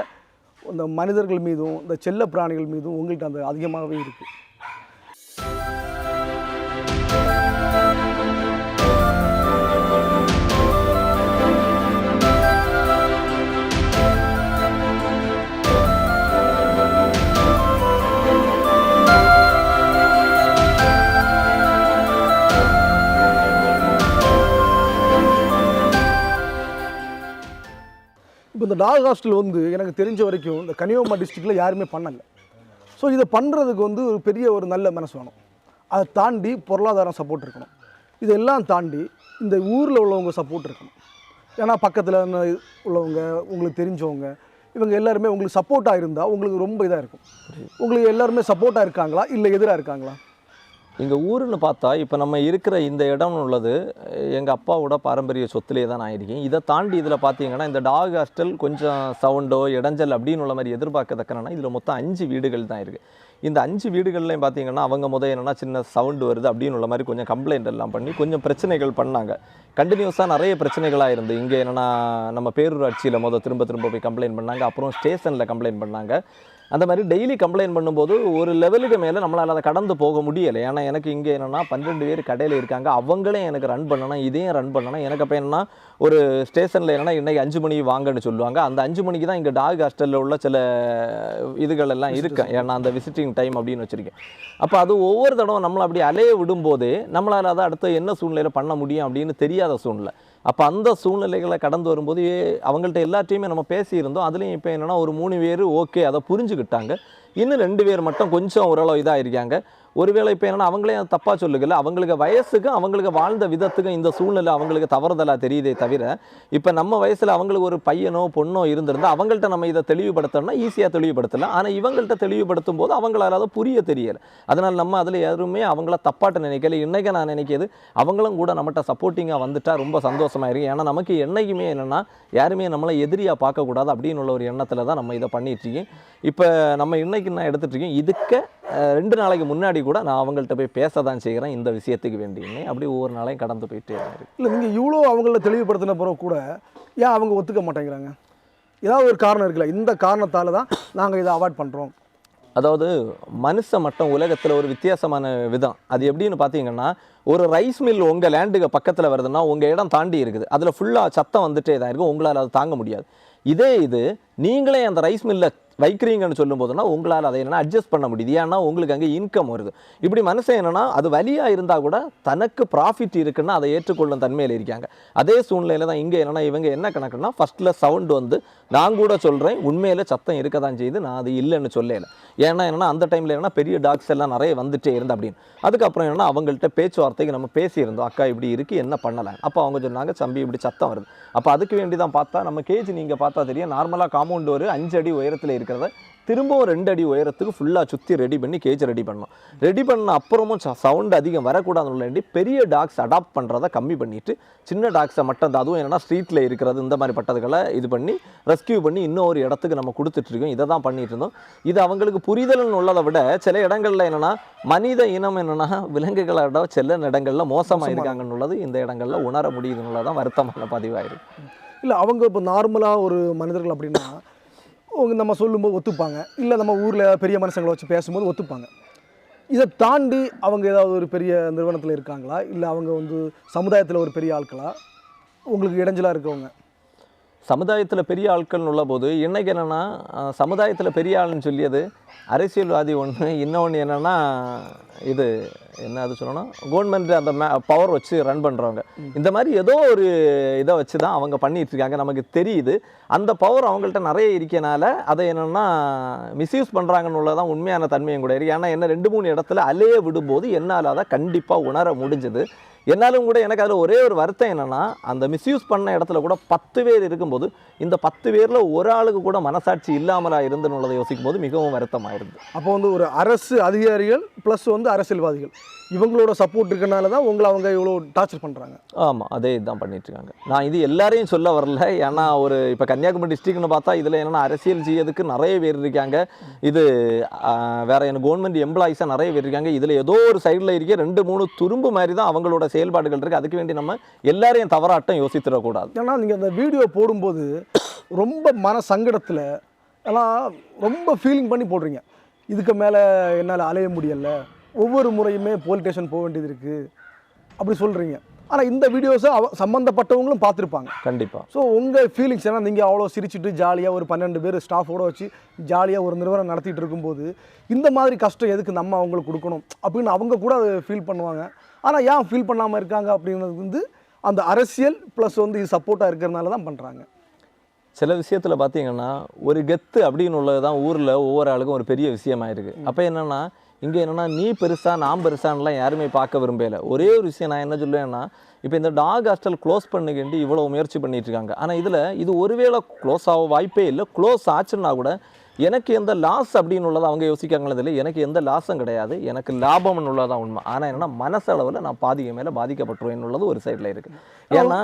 இந்த மனிதர்கள் மீதும் இந்த செல்ல பிராணிகள் மீதும் உங்கள்கிட்ட அந்த அதிகமாகவே இருக்குது. இப்போ இந்த டாக் ஹாஸ்டல் வந்து எனக்கு தெரிஞ்ச வரைக்கும் இந்த கன்னியாகுமரி டிஸ்ட்ரிக்டில் யாருமே பண்ணலை. ஸோ இதை பண்ணுறதுக்கு வந்து ஒரு பெரிய ஒரு நல்ல மனசு வேணும். அதை தாண்டி பொருளாதாரம் சப்போர்ட் இருக்கணும். இதெல்லாம் தாண்டி இந்த ஊரில் உள்ளவங்க சப்போர்ட் இருக்கணும். ஏன்னா பக்கத்தில் உள்ளவங்க, உங்களுக்கு தெரிஞ்சவங்க, இவங்க எல்லாருமே உங்களுக்கு சப்போர்ட்டாக இருந்தால் உங்களுக்கு ரொம்ப இதாக இருக்கும். உங்களுக்கு எல்லாருமே சப்போர்ட்டாக இருக்காங்களா இல்லை எதிராக இருக்காங்களா? எங்கள் ஊருன்னு பார்த்தா இப்போ நம்ம இருக்கிற இந்த இடம் உள்ளது எங்கள் அப்பாவோட பாரம்பரிய சொத்துலேயே தான் நான் இருக்கேன். இதை தாண்டி இதில் பார்த்தீங்கன்னா இந்த டாக் ஹாஸ்டல் கொஞ்சம் சவுண்டோ இடைஞ்சல் அப்படின்னு உள்ள மாதிரி எதிர்பார்க்கத்தக்கனா இதில் மொத்தம் 5 வீடுகள் தான் இருக்குது. இந்த 5 வீடுகள்லையும் பார்த்தீங்கன்னா அவங்க என்னென்னா சின்ன சவுண்டு வருது அப்படின்னு உள்ள மாதிரி கொஞ்சம் கம்ப்ளைண்ட் எல்லாம் பண்ணி கொஞ்சம் பிரச்சனைகள் பண்ணாங்க. கண்டினியூஸாக நிறைய பிரச்சனைகளாக இருந்து இங்கே என்னென்னா நம்ம பேரூராட்சியில் திரும்ப போய் கம்ப்ளைண்ட் பண்ணாங்க. அப்புறம் ஸ்டேஷனில் கம்ப்ளைண்ட் பண்ணாங்க. அந்த மாதிரி டெய்லி கம்ப்ளைண்ட் பண்ணும்போது ஒரு லெவலுக்கு மேலே நம்மளால் அதை கடந்து போக முடியலை. ஏன்னா எனக்கு இங்கே என்னென்னா 12 பேர் கடையில் இருக்காங்க. அவங்களே எனக்கு ரன் பண்ணணும், இதையும் ரன் பண்ணணும். எனக்கு அப்போ என்னென்னா ஒரு ஸ்டேஷனில் என்னென்னா இன்றைக்கி 5 மணிக்கு வாங்கன்னு சொல்லுவாங்க. அந்த 5 மணிக்கு தான் இங்கே டாக் ஹாஸ்டலில் உள்ள சில இதுகள் எல்லாம் இருக்கேன். ஏன்னா அந்த விசிட்டிங் டைம் அப்படின்னு வச்சுருக்கேன். அப்போ அது ஒவ்வொரு தடவை நம்மளை அப்படி அலைய விடும்போதே நம்மளால் அதை அடுத்து என்ன சூழ்நிலையில் பண்ண முடியும் அப்படின்னு தெரியாத சூழ்நிலை. அப்போ அந்த சூழ்நிலைகளை கடந்து வரும்போது அவங்கள்ட்ட எல்லாத்தையுமே நம்ம பேசியிருந்தோம். அதுலேயும் இப்போ என்னென்னா ஒரு 3 பேர் ஓகே அதை புரிஞ்சுக்கிட்டாங்க. இன்னும் 2 பேர் மட்டும் கொஞ்சம் ஓரளவு இதாக இருக்காங்க. ஒருவேளை இப்போ என்னென்னா அவங்களே தப்பாக சொல்லுகல, அவங்களுக்கு வயசுக்கும் அவங்களுக்கு வாழ்ந்த விதத்துக்கும் இந்த சூழ்நிலை அவங்களுக்கு தவறுதலாக தெரியுதே தவிர, இப்போ நம்ம வயசில் அவங்களுக்கு ஒரு பையனோ பொண்ணோ இருந்திருந்தால் அவங்கள்ட்ட நம்ம இதை தெளிவுபடுத்தணும்னா ஈஸியாக தெளிவுபடுத்தலாம். ஆனால் இவங்கள்ட்ட தெளிவுபடுத்தும் போது அவங்களால அதை புரிய தெரியலை. அதனால் நம்ம அதில் யாருமே அவங்கள தப்பாட்ட நினைக்கல. இன்றைக்கி நான் நினைக்கிது அவங்களும் கூட நம்மகிட்ட சப்போர்ட்டிங்காக வந்துட்டா ரொம்ப சந்தோஷமாக இருக்குது. ஏன்னா நமக்கு என்றைக்குமே என்னென்னா யாருமே நம்மளை எதிரியாக பார்க்கக்கூடாது அப்படின்னு உள்ள ஒரு எண்ணத்தில் தான் நம்ம இதை பண்ணிகிட்ருக்கேன். இப்போ நம்ம இன்றைக்கி நான் எடுத்துகிட்ருக்கேன். இதுக்கு 2 நாளைக்கு முன்னாடி கூட நான் அவங்கள்ட்ட போய் பேச தான் செய்கிறேன் இந்த விஷயத்துக்கு வேண்டியனே. அப்படி ஒவ்வொரு நாளையும் கடந்து போயிட்டே இருக்கு. இல்லை நீங்கள் இவ்வளோ அவங்கள தெளிவுபடுத்தின பிறகு கூட ஏன் அவங்க ஒத்துக்க மாட்டேங்கிறாங்க? ஏதாவது ஒரு காரணம் இருக்குல்ல, இந்த காரணத்தால் தான் நாங்கள் இதை அவாய்ட் பண்ணுறோம். அதாவது மனுஷன் மட்டும் உலகத்தில் ஒரு வித்தியாசமான விதம். அது எப்படின்னு பார்த்தீங்கன்னா ஒரு ரைஸ் மில் உங்கள் லேண்டுக்கு பக்கத்தில் வருதுன்னா உங்கள் இடம் தாண்டி இருக்குது, அதில் ஃபுல்லாக சத்தம் வந்துட்டே தான் இருக்கும், உங்களால் அதை தாங்க முடியாது. இது நீங்களே அந்த ரைஸ் மில்லை வைக்கிறீங்கன்னு சொல்லும் போதுனா உங்களால் அதை என்னென்னா அட்ஜஸ்ட் பண்ண முடியுது. ஏன்னா உங்களுக்கு அங்கே இன்கம் வருது. இப்படி மனுஷன் என்னென்னா அது வலியாக இருந்தால் கூட தனக்கு ப்ராஃபிட் இருக்குன்னா அதை ஏற்றுக்கொள்ளும் தன்மையில் இருக்காங்க. அதே சூழ்நிலையில் தான் இங்கே என்னென்னா இவங்க என்ன கணக்குன்னா ஃபஸ்ட்டில் சவுண்டு நான் கூட சொல்கிறேன் உண்மையில் சத்தம் இருக்க தான் செய்யுது, நான் அது இல்லைன்னு சொல்லலை. ஏன்னா என்னென்னா அந்த டைமில் என்னென்னா பெரிய டாக்ஸ் எல்லாம் நிறைய வந்துட்டே இருந்து அப்படின்னு. அதுக்கப்புறம் என்னென்னா அவங்கள்ட்ட பேச்சுவார்த்தைக்கு நம்ம பேசியிருந்தோம், அக்கா இப்படி இருக்குது என்ன பண்ணலாம். அப்போ அவங்க சொன்னாங்க தம்பி இப்படி சத்தம் வருது. அப்போ அதுக்கு வேண்டி தான் பார்த்தா நம்ம கேஜ் நீங்கள் பார்த்தா தெரியும், நார்மலாக காம்பவுண்ட் ஒரு 5 அடி உயரத்தில் இருக்கிறத திரும்பவும் 2 அடி உயரத்துக்கு ஃபுல்லாக சுற்றி ரெடி பண்ணி கேஜ் ரெடி பண்ணோம். ரெடி பண்ண அப்புறமும் சவுண்டு அதிகம் வரக்கூடாதுன்னு வேண்டி பெரிய டாக்ஸ் அடாப்ட் பண்ணுறதை கம்மி பண்ணிவிட்டு சின்ன டாக்ஸை மட்டும் அதுவும் என்னென்னா ஸ்ட்ரீட்டில் இருக்கிறது இந்த மாதிரி பட்டதுகளை இது பண்ணி ரெஸ்கியூ பண்ணி இன்னும் ஒரு இடத்துக்கு நம்ம கொடுத்துட்ருக்கோம். இதை தான் பண்ணிட்டு இருந்தோம். இது அவங்களுக்கு புரிதல்னு உள்ளதை விட சில இடங்களில் என்னென்னா மனித இனம் என்னென்னா விலங்குகளோட சில இடங்களில் மோசமாக இருக்காங்கன்னு உள்ளது இந்த இடங்களில் உணர முடியுதுன்னு தான் வருத்தமான பதிவாயிருக்கு. இல்லை அவங்க இப்போ நார்மலாக ஒரு மனிதர்கள் அப்படின்னா நம்ம சொல்லும்போது ஒத்துப்பாங்க, இல்லை நம்ம ஊரில் பெரிய மனுஷங்களை வச்சு பேசும்போது ஒத்துப்பாங்க. இதை தாண்டி அவங்க ஏதாவது ஒரு பெரிய நிறுவனத்தில் இருக்காங்களா, இல்லை அவங்க சமுதாயத்தில் ஒரு பெரிய ஆட்களா, உங்களுக்கு இடைஞ்சலாக இருக்கவங்க? சமுதாயத்தில் பெரிய ஆட்கள்னு உள்ள போது இன்றைக்கி என்னென்னா சமுதாயத்தில் பெரிய ஆள்னு சொல்லியது அரசியல்வாதி ஒன்று, இன்னொன்று என்னென்னா இது என்ன அது சொல்லணும் கவர்மெண்ட் அந்த பவர் வச்சு ரன் பண்ணுறவங்க. இந்த மாதிரி ஏதோ ஒரு இதை வச்சு தான் அவங்க பண்ணிகிட்ருக்காங்க. நமக்கு தெரியுது அந்த பவர் அவங்கள்ட்ட நிறைய இருக்கனால அதை என்னென்னா மிஸ்யூஸ் பண்ணுறாங்கன்னு உள்ளதான் உண்மையான தன்மையும் கூட இருக்குது. ஏன்னா என்ன 2-3 இடத்துல அலைய விடும்போது என்னால் அதை கண்டிப்பாக உணர முடிஞ்சது. என்னாலும் கூட எனக்கு அதில் ஒரே ஒரு வருத்தம் என்னென்னா அந்த மிஸ்யூஸ் பண்ண இடத்துல கூட 10 பேர் இருக்கும்போது இந்த 10 பேரில் ஒரு ஆளுக்கு கூட மனசாட்சி இல்லாமலா இருந்துன்னு யோசிக்கும் போது மிகவும் வருத்தமாயிருது. அப்போ ஒரு அரசு அதிகாரிகள் ப்ளஸ் அரசியல்வாதிகள் இவங்களோட சப்போர்ட் இருக்கனால தான் உங்களை அவங்க இவ்வளோ டார்ச்சர் பண்ணுறாங்க. ஆமாம், அதே இதுதான் பண்ணிட்டு இருக்காங்க. நான் இது எல்லாரையும் சொல்ல வரல. ஏன்னா ஒரு இப்போ கன்னியாகுமரி டிஸ்ட்ரிக்ட்னு பார்த்தா இதில் என்னென்னா அரசியல் செய்யறதுக்கு நிறைய பேர் இருக்காங்க. இது வேற எனக்கு கவர்மெண்ட் எம்ப்ளாயிஸாக நிறைய பேர் இருக்காங்க. இதில் ஏதோ ஒரு சைடில் இருக்க 2-3 துரும்பு மாதிரி தான் அவங்களோட செயல்பாடுகள் இருக்குது. அதுக்கு வேண்டி நம்ம எல்லாரையும் தவறாட்டம் யோசித்துடக்கூடாது. ஏன்னா நீங்கள் அந்த வீடியோ போடும்போது ரொம்ப மன சங்கடத்தில் எல்லாம் ரொம்ப ஃபீலிங் பண்ணி போடுறீங்க. இதுக்கு மேலே என்னால் அலைய முடியலை, ஒவ்வொரு முறையுமே போலீஸ் ஸ்டேஷன் போக வேண்டியது இருக்குது அப்படி சொல்கிறீங்க. ஆனால் இந்த வீடியோஸை சம்மந்தப்பட்டவங்களும் பார்த்துருப்பாங்க கண்டிப்பாக. ஸோ உங்கள் ஃபீலிங்ஸ் ஏன்னா நீங்கள் அவ்வளோ சிரிச்சுட்டு ஜாலியாக ஒரு 12 பேர் ஸ்டாஃபோடு வச்சு ஜாலியாக ஒரு நிறுவனம் நடத்திட்டு இருக்கும்போது இந்த மாதிரி கஷ்டம் எதுக்கு நம்ம அவங்களுக்கு கொடுக்கணும் அப்படின்னு அவங்க கூட அதை ஃபீல் பண்ணுவாங்க. ஆனால் ஏன் ஃபீல் பண்ணாமல் இருக்காங்க அப்படின்றது வந்து அந்த அரசியல் ப்ளஸ் வந்து இது சப்போர்ட்டாக இருக்கிறதுனால தான் பண்ணுறாங்க. சில விஷயத்தில் பார்த்தீங்கன்னா ஒரு கெத்து அப்படின்னு உள்ளது தான் ஊரில் ஒவ்வொரு ஆளுக்கும் ஒரு பெரிய விஷயமாயிருக்கு. அப்போ என்னென்னா இங்கே என்னென்னா நீ பெருசா நான் பெருசான்லாம் யாருமே பார்க்க விரும்பலை. ஒரே ஒரு விஷயம் நான் என்ன சொல்லுவேன்னா, இப்போ இந்த டாக் ஹாஸ்டல் க்ளோஸ் பண்ணுங்கன்ட்டு இவ்வளோ முயற்சி பண்ணிட்டு இருக்காங்க. ஆனால் இதில் இது ஒருவேளை க்ளோஸ் ஆக வாய்ப்பே இல்லை. க்ளோஸ் ஆச்சுன்னா கூட எனக்கு எந்த லாஸ் அப்படின்னு உள்ளதை அவங்க யோசிக்காங்களே இல்லை. எனக்கு எந்த லாஸும் கிடையாது, எனக்கு லாபம்னு உள்ளதான் உண்மை. ஆனால் என்னென்னா மனசளவில் நான் பாதிக்க மேலே பாதிக்கப்பட்டுருவேன் உள்ளது ஒரு சைடில் இருக்குது. ஏன்னா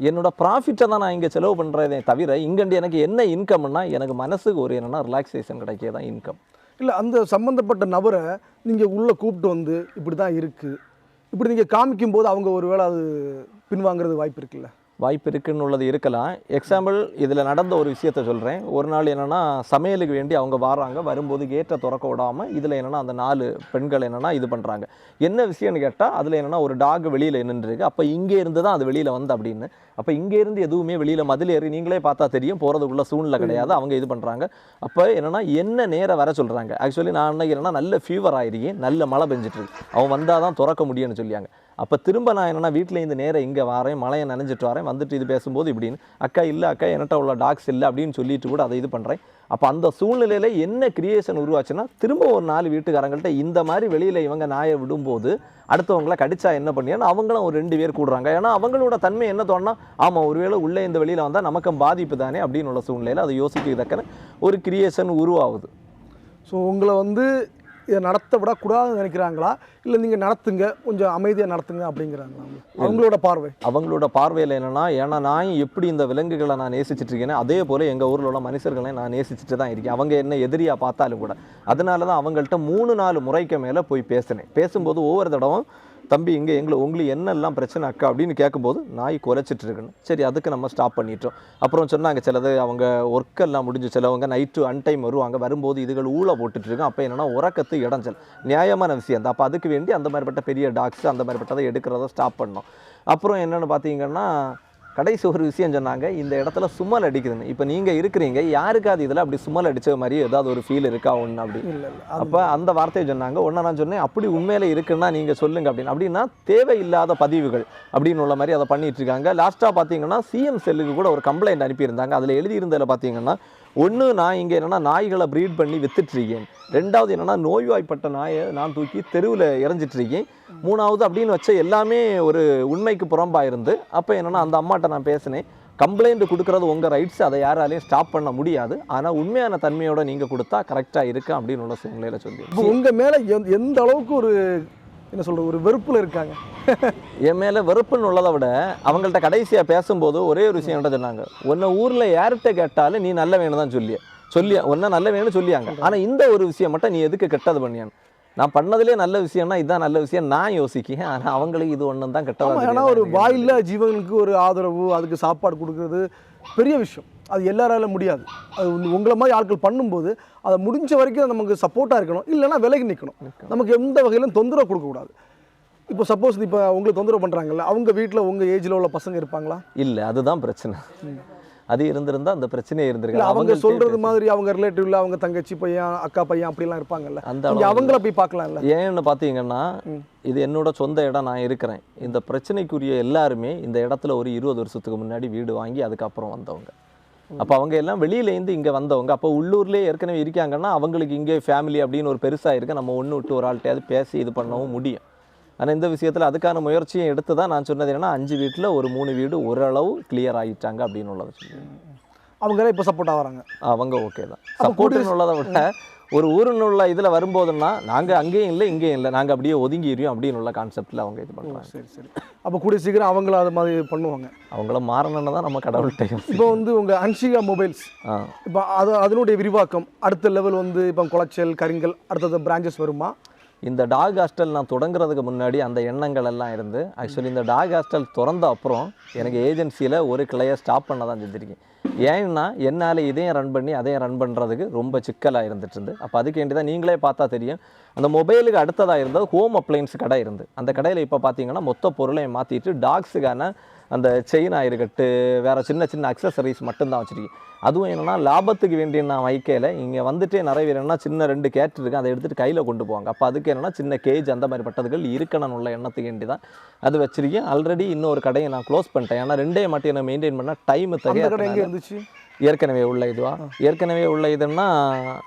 என்னோட ப்ராஃபிட்டை தான் நான் இங்கே செலவு பண்ணுறதே தவிர இங்கேண்டு எனக்கு என்ன இன்கம்னா எனக்கு மனசுக்கு ஒரு என்னென்னா ரிலாக்ஸேஷன் கிடைக்கதான் இன்கம். இல்லை அந்த சம்மந்தப்பட்ட நபரை நீங்கள் உள்ளே கூப்பிட்டு வந்து இப்படி தான் இருக்குது இப்படி நீங்கள் காமிக்கும்போது அவங்க ஒரு வேளை அது பின்வாங்கிறது வாய்ப்பு இருக்குல்ல? வாய்ப்பு இருக்குன்னு உள்ளது இருக்கலாம். எக்ஸாம்பிள் இதில் நடந்த ஒரு விஷயத்த சொல்கிறேன். ஒரு நாள் என்னென்னா சமையலுக்கு வேண்டி அவங்க வராங்க. வரும்போது கேட்டை திறக்க விடாமல் இதில் என்னென்னா அந்த 4 பெண்கள் என்னென்னா இது பண்ணுறாங்க. என்ன விஷயம்னு கேட்டால் அதில் என்னென்னா ஒரு டாக் வெளியில் நின்றுருக்கு. அப்போ இங்கே இருந்து தான் அது வெளியில் வந்து அப்படின்னு. அப்போ இங்கே இருந்து எதுவுமே வெளியில் மதில் ஏறி நீங்களே பார்த்தா தெரியும் போகிறதுக்குள்ள சூழ்நிலை கிடையாது. அவங்க இது பண்ணுறாங்க. அப்போ என்னென்னா என்ன நேரம் வர சொல்கிறாங்க. ஆக்சுவலி நான் அன்னைக்கு என்னென்னா நல்ல ஃபீவர் ஆகிருக்கேன், நல்ல மழை பெஞ்சிட்ருக்கு, அவன் வந்தால் தான் திறக்க முடியும்னு சொல்லியாங்க. அப்போ திரும்ப நான் என்னென்னா வீட்டில் இந்த நேரம் இங்கே வரேன், மழையை நனைஞ்சிட்டு வரேன், வந்துட்டு இது பேசும்போது இப்படின்னு அக்கா இல்லை அக்கா என்கிட்ட உள்ள டாக்ஸ் இல்லை அப்படின்னு சொல்லிட்டு கூட அதை இது பண்ணுறேன். அப்போ அந்த சூழ்நிலையில் என்ன கிரியேஷன் உருவாச்சுன்னா திரும்ப ஒரு 4 வீட்டுக்காரங்கள்ட்ட இந்த மாதிரி வெளியில் இவங்க நாயை விடும்போது அடுத்தவங்களை கடிச்சா என்ன பண்ணியான்னு அவங்களும் ஒரு 2 பேர் கூடுறாங்க. ஏன்னா அவங்களோட தன்மை என்ன தோணுன்னா ஆமாம் ஒருவேளை உள்ளே இந்த வெளியில் வந்தால் நமக்கு பாதிப்பு தானே அப்படின்னு உள்ள சூழ்நிலையில் அதை யோசிக்கத்தக்கன ஒரு கிரியேஷன் உருவாகுது. ஸோ உங்களை வந்து இதை நடத்த விடக்கூடாதுன்னு நினைக்கிறாங்களா, இல்லை நீங்கள் நடத்துங்க கொஞ்சம் அமைதியாக நடத்துங்க அப்படிங்கிறாங்களா அவங்களோட பார்வை? அவங்களோட பார்வையில் என்னென்னா, ஏன்னா நான் எப்படி இந்த விலங்குகளை நான் நேசிச்சுட்டு இருக்கேனே அதே போல் எங்கள் ஊரில் உள்ள மனுஷர்களை நான் நேசிச்சுட்டு தான் இருக்கேன். அவங்க என்ன எதிரியாக பார்த்தாலும் கூட அதனால தான் அவங்கள்ட்ட 3-4 முறைக்கு மேலே போய் பேசினேன். பேசும்போது ஒவ்வொரு தடவும் தம்பி இங்கே உங்களுக்கு என்னெல்லாம் பிரச்சனை அக்கா அப்படின்னு கேட்கும்போது நாய் குறைச்சிட்டு இருக்குன்னு சரி அதுக்கு நம்ம ஸ்டாப் பண்ணிட்டோம். அப்புறம் சொன்னாங்க சிலது அவங்க ஒர்க்கெல்லாம் முடிஞ்சு சிலவங்க நைட்டு அன்டைம் வருவாங்க, வரும்போது இதுகள் ஊழ போட்டுட்டு இருக்கோம். அப்போ என்னென்னா உறக்கத்து இடைஞ்சல் நியாயமான விஷயம் தான். அப்போ அதுக்கு வேண்டி அந்த மாதிரிப்பட்ட பெரிய டாக்ஸ் அந்த மாதிரிப்பட்டதை எடுக்கிறத ஸ்டாப் பண்ணோம். அப்புறம் என்னென்னு பார்த்தீங்கன்னா கடைசி ஒரு விஷயம் சொன்னாங்க, இந்த இடத்துல சுமல் அடிக்குதுன்னு. இப்போ நீங்கள் இருக்கிறீங்க யாருக்காவது இதில் அப்படி சுமல் அடித்த மாதிரி ஏதாவது ஒரு ஃபீல் இருக்கா ஒன்று அப்படி? அப்போ அந்த வார்த்தையை சொன்னாங்க. ஒன்று நான் சொன்னேன் அப்படி உண்மையில இருக்குன்னா நீங்கள் சொல்லுங்கள் அப்படின்னு. அப்படின்னா தேவையில்லாத பதிவுகள் அப்படின்னு உள்ள மாதிரி அதை பண்ணிட்டு இருக்காங்க. லாஸ்ட்டாக பார்த்தீங்கன்னா சிஎம் செல்லுக்கு கூட ஒரு கம்ப்ளைண்ட் அனுப்பியிருந்தாங்க. அதில் எழுதியிருந்ததில் பார்த்தீங்கன்னா ஒன்று நான் இங்கே என்னென்னா நாய்களை ப்ரீட் பண்ணி வித்துட்ருக்கேன், 2வது என்னென்னா நோய்வாய்ப்பட்ட நாயை நான் தூக்கி தெருவில் இறஞ்சிட்ருக்கேன், 3வது அப்படின்னு வச்ச எல்லாமே ஒரு உண்மைக்கு புறம்பாக இருந்து. அப்போ என்னென்னா அந்த அம்மாட்ட நான் பேசினேன், கம்ப்ளைண்ட் கொடுக்குறது உங்கள் ரைட்ஸ், அதை யாராலையும் ஸ்டாப் பண்ண முடியாது, ஆனால் உண்மையான தன்மையோட நீங்கள் கொடுத்தா கரெக்டாக இருக்கு அப்படின்னு உள்ள சூழ்நிலையில் சொல்லி. இப்போ உங்கள் மேலே எந்த அளவுக்கு ஒரு என்ன சொல்கிறது ஒரு வெறுப்பில் இருக்காங்க? என் மேலே வெறுப்புன்னு உள்ளதை விட அவங்கள்ட்ட கடைசியாக பேசும்போது ஒரே ஒரு விஷயம் என்ன சொன்னாங்க, உன்னை ஊரில் யார்கிட்ட கேட்டாலும் நீ நல்ல வேணும் தான் சொல்லியா ஒன்றை நல்ல வேணும்னு சொல்லியாங்க. ஆனால் இந்த ஒரு விஷயம் மட்டும் நீ எதுக்கு கெட்டது பண்ணியான்னு. நான் பண்ணதுலேயே நல்ல விஷயம்னா இதுதான் நல்ல விஷயம் நான் யோசிக்கேன். ஆனால் அவங்களுக்கு இது ஒன்று தான் கெட்டது. ஏன்னா ஒரு வாயில்லா ஜீவனுக்கு ஒரு ஆதரவு அதுக்கு சாப்பாடு கொடுக்குறது பெரிய விஷயம், அது எல்லாராலும் முடியாது. அது உங்களை மாதிரி ஆட்கள் பண்ணும்போது அதை முடிஞ்ச வரைக்கும் நமக்கு சப்போர்ட்டாக இருக்கணும், இல்லைன்னா விலகி நிற்கணும். நமக்கு எந்த வகையிலும் தொந்தரவு கொடுக்கக்கூடாது. இப்போ சப்போஸ் இப்போ உங்களுக்கு தொந்தரவு பண்ணுறாங்கல்ல, அவங்க வீட்டில் உங்கள் ஏஜில் உள்ள பசங்க இருப்பாங்களா? இல்லை, அதுதான் பிரச்சனை. அது இருந்திருந்தா அந்த பிரச்சனையே இருந்திருக்கு. அவங்க சொல்றது மாதிரி அவங்க ரிலேட்டிவ்ல அவங்க தங்கச்சி பையன் அக்கா பையன் அப்படிலாம் இருப்பாங்கல்ல, அந்த அவங்கள போய் பார்க்கலாம்ல. ஏன்னு பார்த்தீங்கன்னா இது என்னோட சொந்த இடம், நான் இருக்கிறேன். இந்த பிரச்சனைக்குரிய எல்லாருமே இந்த இடத்துல ஒரு 20 வருஷத்துக்கு முன்னாடி வீடு வாங்கி அதுக்கப்புறம் வந்தவங்க. அப்போ அவங்க எல்லாம் வெளியிலேருந்து இங்கே வந்தவங்க. அப்போ உள்ளூர்லேயே ஏற்கனவே இருக்காங்கன்னா அவங்களுக்கு இங்கே ஃபேமிலி அப்படின்னு ஒரு பெருசாக இருக்குது, நம்ம ஒன்று விட்டு ஒரு ஆள்கிட்டையாவது பேசி இது பண்ணவும் முடியும். ஆனால் இந்த விஷயத்தில் அதுக்கான முயற்சியும் எடுத்து தான் நான் சொன்னது என்னன்னா 5 வீட்டில் ஒரு 3 வீடு ஓரளவு கிளியர் ஆகிட்டாங்க அப்படின்னு உள்ளதை சொல்லி அவங்க இப்போ சப்போர்ட்டாக வராங்க. அவங்க ஓகே தான். சப்போர்ட்டுன்னு உள்ளதை விட ஒரு ஊருன்னு உள்ள இதில் வரும்போதுன்னா நாங்கள் அங்கேயும் இல்லை இங்கேயும் இல்லை, நாங்கள் அப்படியே ஒதுங்கிடுவோம் அப்படின்னு உள்ள கான்செப்டில் அவங்க இது பண்ணுறாங்க. சரி சரி. அப்போ கூடிய சீக்கிரம் அவங்களும் அது மாதிரி பண்ணுவாங்க. அவங்கள மாறணுன்னு தான் நம்ம கடவுள்கிட்ட. இப்போ வந்து உங்கள் அன்ஷிகா மொபைல்ஸ் இப்போ அதனுடைய விரிவாக்கம் அடுத்த லெவல் வந்து இப்போ குளச்சல், கரிங்கல் அடுத்தது பிரான்ச்சஸ் வருமா? இந்த டாக் ஹாஸ்டல் நான் தொடங்குறதுக்கு முன்னாடி அந்த எண்ணங்கள் எல்லாம் இருந்து, ஆக்சுவலி இந்த டாக் ஹாஸ்டல் திறந்த அப்புறம் எனக்கு ஏஜென்சியில் ஒரு கிளையை ஸ்டாப் பண்ண தான் செஞ்சுருக்கேன். ஏன்னா என்னால் இதையும் ரன் பண்ணி அதையும் ரன் பண்ணுறதுக்கு ரொம்ப சிக்கலாக இருந்துட்டு இருந்து. அப்போ அதுக்கு வேண்டி தான் நீங்களே பார்த்தா தெரியும், அந்த மொபைலுக்கு அடுத்ததாக இருந்தது ஹோம் அப்ளைன்ஸ் கடை இருந்து. அந்த கடையில் இப்போ பார்த்தீங்கன்னா மொத்த பொருளையும் மாற்றிட்டு டாக்ஸுக்கான அந்த செயினாக இருக்கட்டு வேறு சின்ன சின்ன அக்சசரிஸ் மட்டும்தான் வச்சுருக்கேன். அதுவும் என்னென்னா லாபத்துக்கு வேண்டிய நான் வைக்கையில் இங்கே வந்துட்டே நிறைய பேர் என்னன்னா சின்ன 2 கேட் இருக்குது, அதை எடுத்துகிட்டு கையில் கொண்டு போவாங்க. அப்போ அதுக்கு என்னென்னா சின்ன கேஜ் அந்த மாதிரி பட்டதுகள் இருக்கணும் உள்ள எண்ணத்துக்கு வேண்டி தான் அது வச்சுருக்கேன். ஆல்ரெடி இன்னொரு கடையை நான் க்ளோஸ் பண்ணிட்டேன். ஏன்னா 2 மட்டும் என்ன மெயின்டைன் பண்ணால் டைம் எங்கே இருந்துச்சு? ஏற்கனவே உள்ள இதுவா ஏற்கனவே உள்ள இதுன்னா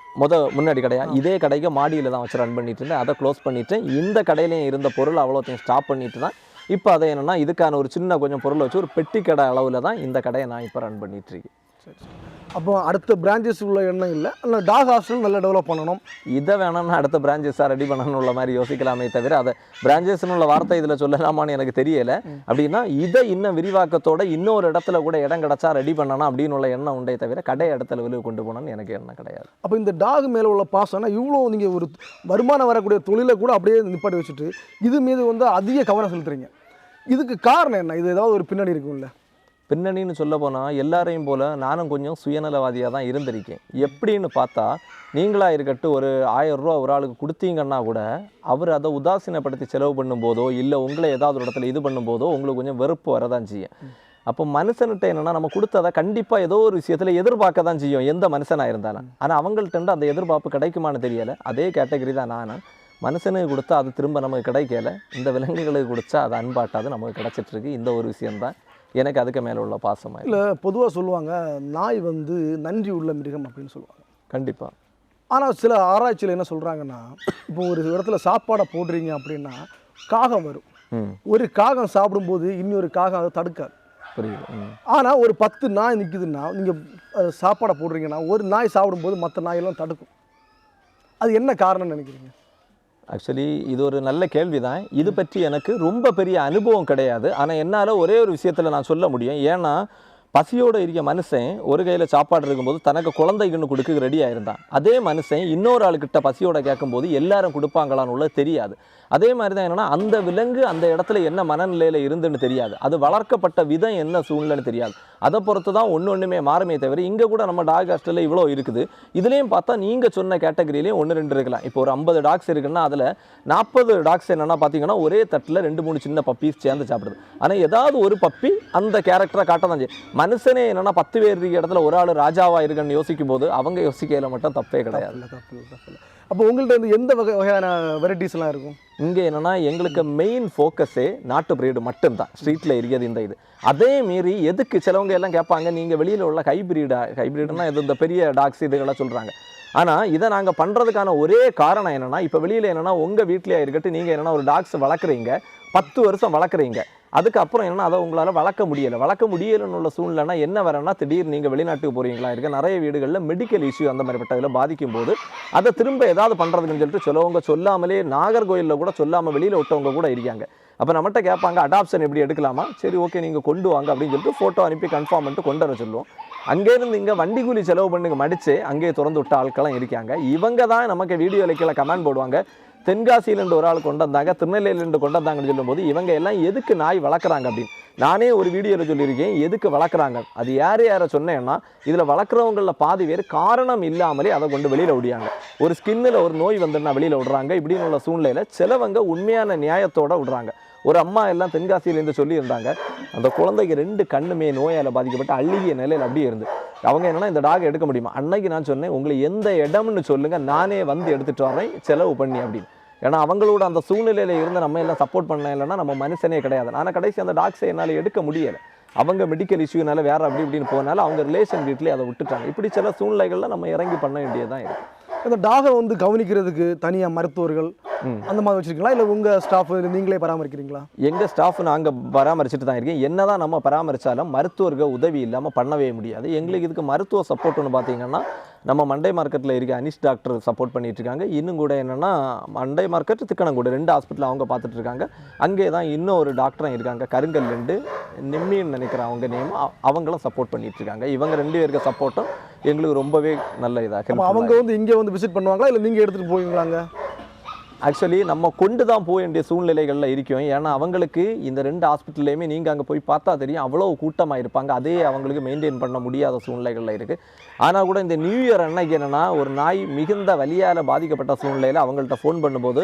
முன்னாடி கடையா இதே கடைக்கு மாடியில் தான் வச்சு ரன் பண்ணிட்டு இருந்தேன். அதை க்ளோஸ் பண்ணிவிட்டு இந்த கடையிலையும் இருந்த பொருள் அவ்வளோத்தையும் ஸ்டாப் பண்ணிட்டு தான் இப்போ அதை என்னென்னா இதுக்கான ஒரு சின்ன கொஞ்சம் பொருளை வச்சு ஒரு பெட்டி கடை அளவில் தான் இந்த கடையை நான் இப்போ ரன் பண்ணிகிட்ருக்கேன். சரி. அப்போ அடுத்த பிரான்ச்சஸ் உள்ள எண்ணம் இல்லை, ஆனால் டாக் ஹாஸ்டல் நல்லா டெவலப் பண்ணணும், இதை வேணும்னா அடுத்த பிரான்ச்சஸாக ரெடி பண்ணணும் உள்ள மாதிரி யோசிக்கலாமே தவிர அதை பிரான்ச்சஸ்னு உள்ள வார்த்தை இதில் சொல்லலாமான்னு எனக்கு தெரியலை. அப்படின்னா இதை இன்னும் விரிவாக்கத்தோட இன்னொரு இடத்துல கூட இடம் கிடச்சா ரெடி பண்ணணும் அப்படின்னு உள்ள எண்ணம் உண்டே தவிர கடை இடத்துல லெவலுக்கு கொண்டு போகணும்னு எனக்கு எண்ணம் கிடையாது. அப்போ இந்த டாக் மேலே உள்ள பாசம்னா இவ்வளோ நீங்கள் ஒரு வருமானம் வரக்கூடிய தொழிலை கூட அப்படியே நிப்பாட்டி வச்சுட்டு இது மீது வந்து அதிக கவனம் செலுத்துறீங்க. இதுக்கு காரணம் என்ன? இது ஏதாவது ஒரு பின்னணி இருக்கும்ல? பின்னணின்னு சொல்ல போனால் எல்லாரையும் போல் நானும் கொஞ்சம் சுயநலவாதியாக தான் இருந்திருக்கேன். எப்படின்னு பார்த்தா நீங்களாக இருக்கட்டும் ஒரு 1000 ரூபா ஒரு ஆளுக்கு கொடுத்தீங்கன்னா கூட அவர் அதை உதாசீனப்படுத்தி செலவு பண்ணும்போதோ இல்லை உங்களை ஏதாவது ஒரு இடத்துல இது பண்ணும்போதோ உங்களுக்கு கொஞ்சம் வெறுப்பு வரதான் செய்யும். அப்போ மனுஷன்கிட்ட என்னென்னா நம்ம கொடுத்ததை கண்டிப்பாக ஏதோ ஒரு விஷயத்தில் எதிர்பார்க்க தான் செய்யும் எந்த மனுஷனாக இருந்தாலும். ஆனால் அவங்கள்ட்ட அந்த எதிர்பார்ப்பு கிடைக்குமான்னு தெரியலை. அதே கேட்டகரி தான் நானும். மனுஷனுக்கு கொடுத்தா அது திரும்ப நமக்கு கிடைக்கல, இந்த விலங்குகளுக்கு கொடுத்தா அது அன்பாட்டாது நமக்கு கிடச்சிட்ருக்கு. இந்த ஒரு விஷயந்தான் எனக்கு அதுக்கு மேலே உள்ள பாசமாக. இல்லை பொதுவாக சொல்லுவாங்க நாய் வந்து நன்றி உள்ள மிருகம் அப்படின்னு சொல்லுவாங்க. கண்டிப்பாக. ஆனால் சில ஆராய்ச்சியில் என்ன சொல்கிறாங்கன்னா இப்போ ஒரு இடத்துல சாப்பாடை போடுறீங்க அப்படின்னா காகம் வரும். ஒரு காகம் சாப்பிடும்போது இன்னொரு காகம் அதை தடுக்காது. புரியுது. ஆனால் ஒரு 10 நாய் நிற்குதுன்னா நீங்கள் சாப்பாடை போடுறீங்கன்னா ஒரு நாய் சாப்பிடும்போது மற்ற நாயெல்லாம் தடுக்கும். அது என்ன காரணம்னு நினைக்கிறீங்க? ஆக்சுவலி இது ஒரு நல்ல கேள்வி தான். இது பற்றி எனக்கு ரொம்ப பெரிய அனுபவம் கிடையாது. ஆனால் என்னால் ஒரே ஒரு விஷயத்தில் நான் சொல்ல முடியும். ஏன்னா பசியோடு இருக்க மனுஷன் ஒரு கையில் சாப்பாடு இருக்கும்போது தனக்கு குழந்தைக்குன்னு கொடுக்க ரெடியாக இருந்தான். அதே மனுஷன் இன்னொரு ஆளுக்கிட்ட பசியோட கேட்கும்போது எல்லாரும் கொடுப்பாங்களான்னு உள்ள தெரியாது. அதே மாதிரி தான் என்னென்னா அந்த விலங்கு அந்த இடத்துல என்ன மனநிலையில் இருந்துன்னு தெரியாது, அது வளர்க்கப்பட்ட விதம் என்ன சூழ்நிலைன்னு தெரியாது. அதை பொறுத்து தான் ஒன்றுமே மாறுமே தவிர இங்கே கூட நம்ம டாக் ஹாஸ்டலில் இவ்வளோ இருக்குது. இதுலேயும் பார்த்தா நீங்கள் சொன்ன கேட்டகரியிலையும் 1-2 இருக்கலாம். இப்போ ஒரு 50 டாக்ஸ் இருக்குன்னா அதில் 40 டாக்ஸ் என்னென்னா பார்த்தீங்கன்னா ஒரே தட்டில் 2-3 சின்ன பப்பீஸ் சேர்ந்து சாப்பிடுது. ஆனால் ஏதாவது ஒரு பப்பி அந்த கேரக்டரை காட்ட தான் செய்யும். மனுஷனே என்னென்னா 10 பேர் இருக்க இடத்துல ஒரு ஆள் ராஜாவாக இருக்குன்னு யோசிக்கும் போது அவங்க யோசிக்கையில் மட்டும் தப்பே கிடையாது. அப்போ உங்கள்கிட்ட வந்து எந்த வகையான வெரைட்டிஸ்லாம் இருக்கும்? இங்கே என்னென்னா எங்களுக்கு மெயின் ஃபோக்கஸே நாட்டு பிரீடு மட்டும்தான் ஸ்ட்ரீட்டில் இருக்கிறது. இது அதே மீறி எதுக்கு சிலவங்க எல்லாம் கேட்பாங்க நீங்கள் வெளியில் உள்ள ஹைப்ரிட்னா இது இந்த பெரிய டாக்ஸ் இதுகளாம் சொல்கிறாங்க. ஆனால் இதை நாங்கள் பண்ணுறதுக்கான ஒரே காரணம் என்னென்னா இப்போ வெளியில் என்னென்னா உங்கள் வீட்டிலேயே இருக்கட்டும் நீங்கள் என்னென்னா ஒரு டாக்ஸ் வளர்க்குறீங்க, 10 வருஷம் வளர்க்குறீங்க, அதுக்கப்புறம் என்ன அதை உங்களால் வளர்க்க முடியலைன்னு உள்ள சூழ்நிலைனா என்ன வரேன்னா திடீர்னு நீங்கள் வெளிநாட்டுக்கு போகிறீங்களா இருக்க நிறைய வீடுகளில் மெடிக்கல் இஷ்யூ அந்த மாதிரிப்பட்டதில் பாதிக்கும் போது அதை திரும்ப ஏதாவது பண்ணுறதுக்குன்னு சொல்லிட்டு சிலவங்க சொல்லாமலே நாகர்கோயிலில் கூட சொல்லாமல் வெளியில் விட்டவங்க கூட இருக்காங்க. அப்போ நம்மகிட்ட கேட்பாங்க அடாப்ஷன் எப்படி எடுக்கலாமா, சரி ஓகே நீங்கள் கொண்டு வாங்க அப்படின்னு சொல்லிட்டு ஃபோட்டோ அனுப்பி கன்ஃபார்ம் பண்ணிட்டு கொண்டு வர சொல்லுவோம். அங்கேருந்து இங்கே வண்டி கூலி செலவு பண்ணுங்க மடித்து அங்கேயே திறந்து விட்ட ஆட்கள்லாம் இருக்காங்க. இவங்க தான் நமக்கு வீடியோ லைக்கில் கமெண்ட் போடுவாங்க, தென்காசியிலேருந்து ஒரு ஆள் கொண்டு வந்தாங்க, திருநெல்வேலியிலேருந்து கொண்டு வந்தாங்கன்னு சொல்லும்போது இவங்க எல்லாம் எதுக்கு நாய் வளர்க்குறாங்க அப்படின்னு நானே ஒரு வீடியோவில் சொல்லியிருக்கேன். எதுக்கு வளர்க்குறாங்க அது யாரை சொன்னேன்னா இதில் வளர்க்குறவங்களில் பாதி பேர் காரணம் இல்லாமலே அதை கொண்டு வெளியில் விடியாங்க. ஒரு ஸ்கின்னில் ஒரு நோய் வந்துன்னா வெளியில் விடுறாங்க. இப்படின்னு உள்ள சூழ்நிலையில் சிலவங்க உண்மையான நியாயத்தோடு விடுறாங்க. ஒரு அம்மா எல்லாம் தென்காசியிலேருந்து சொல்லியிருந்தாங்க அந்த குழந்தைக்கு 2 கண்ணுமே நோயால் பாதிக்கப்பட்டு அழுகிய நிலையில் அப்படியே இருந்து அவங்க என்னென்னா இந்த டாக் எடுக்க முடியுமா. அன்னைக்கு நான் சொன்னேன் உங்களுக்கு எந்த இடம்னு சொல்லுங்கள் நானே வந்து எடுத்துகிட்டு வரேன் செலவு பண்ணி அப்படின்னு. ஏன்னா அவங்களோட அந்த சூழ்நிலையில் இருந்து நம்ம எல்லாம் சப்போர்ட் பண்ண இல்லைன்னா நம்ம மனுஷனே கிடையாது. ஆனால் கடைசி அந்த டாக்ஸை என்னால் எடுக்க முடியலை. அவங்க மெடிக்கல் இஷ்யூனால வேறு அப்படி இப்படின்னு போனாலும் அவங்க ரிலேஷன் வீட்லேயே அதை விட்டுட்டாங்க. இப்படி சில சூழ்நிலைகளில் நம்ம இறங்கி பண்ண வேண்டியதான் இருக்குது. அந்த டாகை வந்து கவனிக்கிறதுக்கு தனியாக மருத்துவர்கள் அந்த மாதிரி வச்சுருக்கீங்களா இல்லை உங்கள் ஸ்டாஃப் நீங்களே பராமரிக்கிறீங்களா? எங்கள் ஸ்டாஃப் நாங்கள் பராமரிச்சுட்டு தான் இருக்கேன். என்ன தான் நம்ம பராமரித்தாலும் மருத்துவர்கள் உதவி இல்லாமல் பண்ணவே முடியாது. எங்களுக்கு இதுக்கு மருத்துவ சப்போர்ட் ஒன்று பார்த்தீங்கன்னா நம்ம மண்டை மார்க்கெட்டில் இருக்க அனிஷ் டாக்டர் சப்போர்ட் பண்ணிட்டு இருக்காங்க. இன்னும் கூட என்னென்னா மண்டை மார்க்கெட் திக்கணங்கூட 2 ஹாஸ்பிட்டல் அவங்க பார்த்துட்டு இருக்காங்க. அங்கே தான் இன்னும் ஒரு டாக்டரும் இருக்காங்க, கருங்கல்லுண்டு நிம்மின்னு நினைக்கிறேன் அவங்க நேம், அவங்களும் சப்போர்ட் பண்ணிட்டு இருக்காங்க. இவங்க 2 பேருக்கு சப்போர்ட்டும் எங்களுக்கு ரொம்பவே நல்ல இதாக. அவங்க வந்து இங்கே வந்து விசிட் பண்ணுவாங்களா இல்லை நீங்கள் எடுத்துகிட்டு போவீங்களாங்க? ஆக்சுவலி நம்ம கொண்டு தான் போக வேண்டிய சூழ்நிலைகளில் இருக்கும். ஏன்னா அவங்களுக்கு இந்த 2 ஹாஸ்பிட்டல்லையுமே நீங்கள் அங்கே போய் பார்த்தா தெரியும், அவ்வளோ கூட்டமாக இருப்பாங்க. அதே அவங்களுக்கு மெயின்டைன் பண்ண முடியாத சூழ்நிலைகளில் இருக்குது. ஆனால் கூட இந்த நியூ இயர் அன்னைக்கு என்னென்னா ஒரு நாய் மிகுந்த வலியால் பாதிக்கப்பட்ட சூழ்நிலையில் அவங்கள்ட்ட ஃபோன் பண்ணும்போது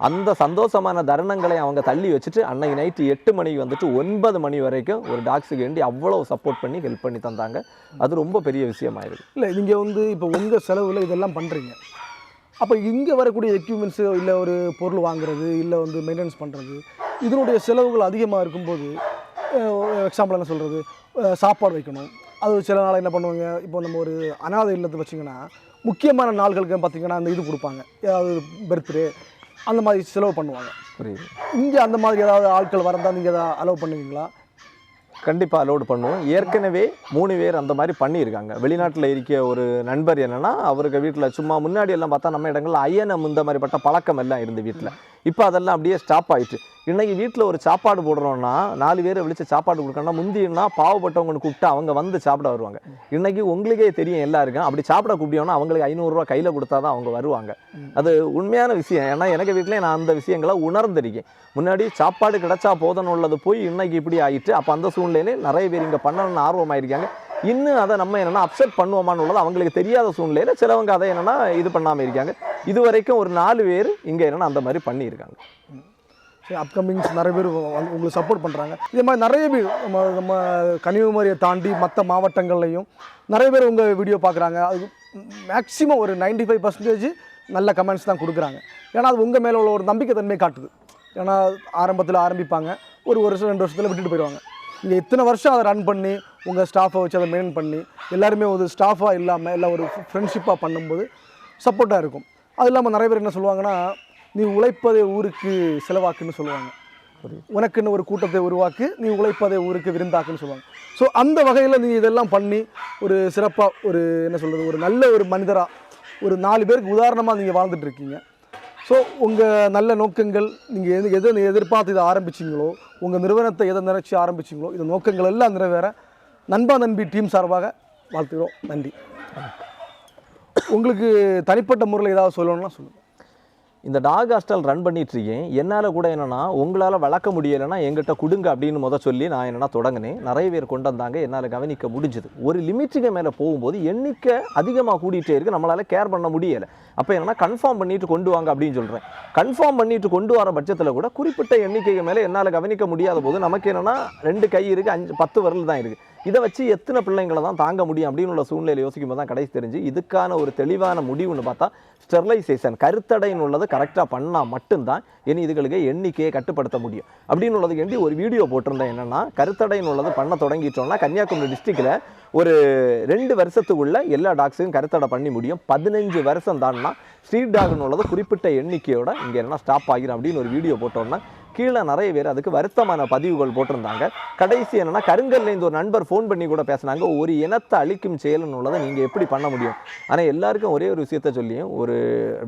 அந்த சந்தோஷமான தருணங்களை அவங்க தள்ளி வச்சுட்டு அன்னைக்கு நைட்டு 8 மணிக்கு வந்துட்டு 9 மணி வரைக்கும் ஒரு டாக்ஸுக்கு வேண்டி அவ்வளோ சப்போர்ட் பண்ணி ஹெல்ப் பண்ணி தந்தாங்க. அது ரொம்ப பெரிய விஷயமாயிருக்கு. இல்லை நீங்கள் வந்து இப்போ உங்கள் செலவில் இதெல்லாம் பண்ணுறீங்க, அப்போ இங்கே வரக்கூடிய எக்யூப்மெண்ட்ஸு இல்லை ஒரு பொருள் வாங்குறது இல்லை வந்து மெயின்டெனன்ஸ் பண்ணுறது இதனுடைய செலவுகள் அதிகமாக இருக்கும்போது எக்ஸாம்பிள் என்ன சொல்கிறது, சாப்பாடு வைக்கணும். அது சில நாள் என்ன பண்ணுவாங்க, இப்போ நம்ம ஒரு அனாதை இல்லத்தை வச்சிங்கன்னா முக்கியமான நாள்களுக்கு பார்த்திங்கன்னா அந்த இது கொடுப்பாங்க, ஏதாவது பர்த்டே அந்த மாதிரி செலவு பண்ணுவாங்க. புரியுது. இங்கே அந்த மாதிரி ஏதாவது ஆட்கள் வரந்தால் நீங்கள் எதாவது அலோவ் பண்ணுவீங்களா? கண்டிப்பாக அலோடு பண்ணுவோம். ஏற்கனவே 3 பேர் அந்த மாதிரி பண்ணியிருக்காங்க. வெளிநாட்டில் இருக்க ஒரு நண்பர் என்னென்னா அவருக்கு வீட்டில் சும்மா முன்னாடி எல்லாம் பார்த்தா நம்ம இடங்களில் அயனம் இந்த மாதிரி பட்ட பழக்கம் எல்லாம் இருந்து வீட்டில், இப்போ அதெல்லாம் அப்படியே ஸ்டாப் ஆயிடுச்சு. இன்றைக்கி வீட்டில் ஒரு சாப்பாடு போடுறோன்னா 4 பேரை விழிச்சு சாப்பாடு கொடுக்கணும்னா முந்தினா பாவப்பட்டவங்கன்னு கூப்பிட்டு அவங்க வந்து சாப்பிட வருவாங்க. இன்றைக்கி உங்களுக்கே தெரியும் எல்லாருக்கும், அப்படி சாப்பிட கூப்பிட்டோன்னா அவங்களுக்கு 500 ரூபா கையில் கொடுத்தா தான் அவங்க வருவாங்க. அது உண்மையான விஷயம். ஏன்னா எனக்கு வீட்டிலே நான் அந்த விஷயங்களை உணர்ந்திருக்கேன். முன்னாடி சாப்பாடு கிடைச்சா போதணும் உள்ளது போய் இன்றைக்கி இப்படி ஆகிட்டு, அப்போ அந்த சூழ்நிலையிலே நிறைய பேர் இங்கே பண்ணணும்னு ஆர்வமாயிருக்காங்க. இன்னும் அதை நம்ம என்னென்னா அப்செட் பண்ணுவோமான்னு உள்ளது அவங்களுக்கு தெரியாத சூழ்நிலையில் சிலவங்க அதை என்னென்னா இது பண்ணாமல் இருக்காங்க. இது வரைக்கும் ஒரு 4 பேர் இங்கே என்னென்னா அந்த மாதிரி பண்ணியிருக்காங்க. சரி, அப்கமிங்ஸ் நிறைய பேர் உங்களுக்கு சப்போர்ட் பண்ணுறாங்க. இதே மாதிரி நிறைய பேர் நம்ம கன்னியாகுமரியை தாண்டி மற்ற மாவட்டங்கள்லையும் நிறைய பேர் உங்கள் வீடியோ பார்க்குறாங்க. அது மேக்ஸிமம் ஒரு 95% நல்ல கமெண்ட்ஸ் தான் கொடுக்குறாங்க. ஏன்னா அது உங்கள் மேலே உள்ள ஒரு நம்பிக்கை தன்மை காட்டுது. ஏன்னா ஆரம்பத்தில் ஆரம்பிப்பாங்க, ஒரு வருஷம் 2 வருஷத்தில் விட்டுட்டு போயிடுவாங்க. நீங்கள் இத்தனை வருஷம் அதை ரன் பண்ணி உங்கள் ஸ்டாஃபை வச்சு அதை மெயின்டைன் பண்ணி எல்லாருமே ஒரு ஸ்டாஃபாக இல்லாமல் எல்லாம் ஒரு ஃப்ரெண்ட்ஷிப்பாக பண்ணும்போது சப்போர்ட்டாக இருக்கும். அது இல்லாமல் நிறைய பேர் என்ன சொல்லுவாங்கன்னா, நீ உழைப்பதை ஊருக்கு செலவாக்குன்னு சொல்லுவாங்க. உனக்குன்னு ஒரு கூட்டத்தை உருவாக்கு, நீ உழைப்பதை ஊருக்கு விருந்தாக்குன்னு சொல்லுவாங்க. ஸோ அந்த வகையில் நீங்கள் இதெல்லாம் பண்ணி ஒரு சிறப்பாக ஒரு என்ன சொல்கிறது, ஒரு நல்ல ஒரு மனிதராக ஒரு 4 பேருக்கு உதாரணமாக நீங்கள் வாழ்ந்துட்டு இருக்கீங்க. ஸோ உங்கள் நல்ல நோக்கங்கள், நீங்கள் எதை எதிர்பார்த்து இதை ஆரம்பிச்சிங்களோ, உங்கள் நிறுவனத்தை எதை நினைச்சி ஆரம்பிச்சிங்களோ, இந்த நோக்கங்கள் எல்லாம் நிறைவேற நண்பா நண்பி டீம் சார்பாக வாழ்த்துக்கிறோம். நன்றி. உங்களுக்கு தனிப்பட்ட முறையில் ஏதாவது சொல்லணும்னா சொல்லுங்கள். இந்த டாக் ஹாஸ்டல் ரன் பண்ணிகிட்ருக்கேன். என்னால் கூட என்னென்னா உங்களால் வளர்க்க முடியலைன்னா எங்கிட்ட கொடுங்க அப்படின்னு சொல்லி நான் என்னென்னா தொடங்கினேன். நிறைய பேர் கொண்டு வந்தாங்க, என்னால் கவனிக்க முடிஞ்சுது. ஒரு லிமிட்டுக்கு மேலே போகும்போது எண்ணிக்கை அதிகமாக கூட்டிகிட்டே இருக்குது, நம்மளால் கேர் பண்ண முடியலை. அப்போ என்னென்னா கன்ஃபார்ம் பண்ணிட்டு கொண்டு வாங்க அப்படின்னு சொல்கிறேன். கன்ஃபார்ம் பண்ணிட்டு கொண்டு வர பட்சத்தில் கூட குறிப்பிட்ட எண்ணிக்கைக்கு மேலே என்னால் கவனிக்க முடியாத போது நமக்கு என்னென்னா 2 கை இருக்குது, 5 10 விரல் தான் இருக்குது. இதை வச்சு எத்தனை பிள்ளைங்களை தான் தாங்க முடியும் அப்படின்னு உள்ள சூழ்நிலையில் யோசிக்கும் போது தான் கடைசி தெரிஞ்சு இதுக்கான ஒரு தெளிவான முடிவுன்னு பார்த்தா ஸ்டெர்லைசேஷன், கருத்தடைன்னு உள்ளது கரெக்டாக பண்ணால் மட்டும்தான் இனி இதுகளுக்கு எண்ணிக்கையை கட்டுப்படுத்த முடியும் அப்படின்னு உள்ளதுக்கு வேண்டி ஒரு வீடியோ போட்டிருந்தேன். என்னென்னா கருத்தடைன்னு உள்ளது பண்ண தொடங்கிட்டோம்னா கன்னியாகுமரி டிஸ்ட்ரிக்டில் ஒரு 2 வருஷத்துக்குள்ள எல்லா டாக்ஸையும் கருத்தடை பண்ணி முடியும். 15 வருஷம் தான்னா ஸ்ட்ரீட் டாக்னு உள்ளது குறிப்பிட்ட எண்ணிக்கையோட இங்கே என்ன ஸ்டாப் ஆகிரும் அப்படின்னு ஒரு வீடியோ போட்டோம்னா கீழே நிறைய பேர் அதுக்கு வருத்தமான பதிவுகள் போட்டிருந்தாங்க. கடைசி என்னன்னா கருங்கல்லேருந்து ஒரு நண்பர் ஃபோன் பண்ணி கூட பேசினாங்க, ஒரு இனத்தை அழிக்கும் செயல்னு உள்ளதை நீங்கள் எப்படி பண்ண முடியும்? ஆனால் எல்லாருக்கும் ஒரே ஒரு விஷயத்த சொல்லியும் ஒரு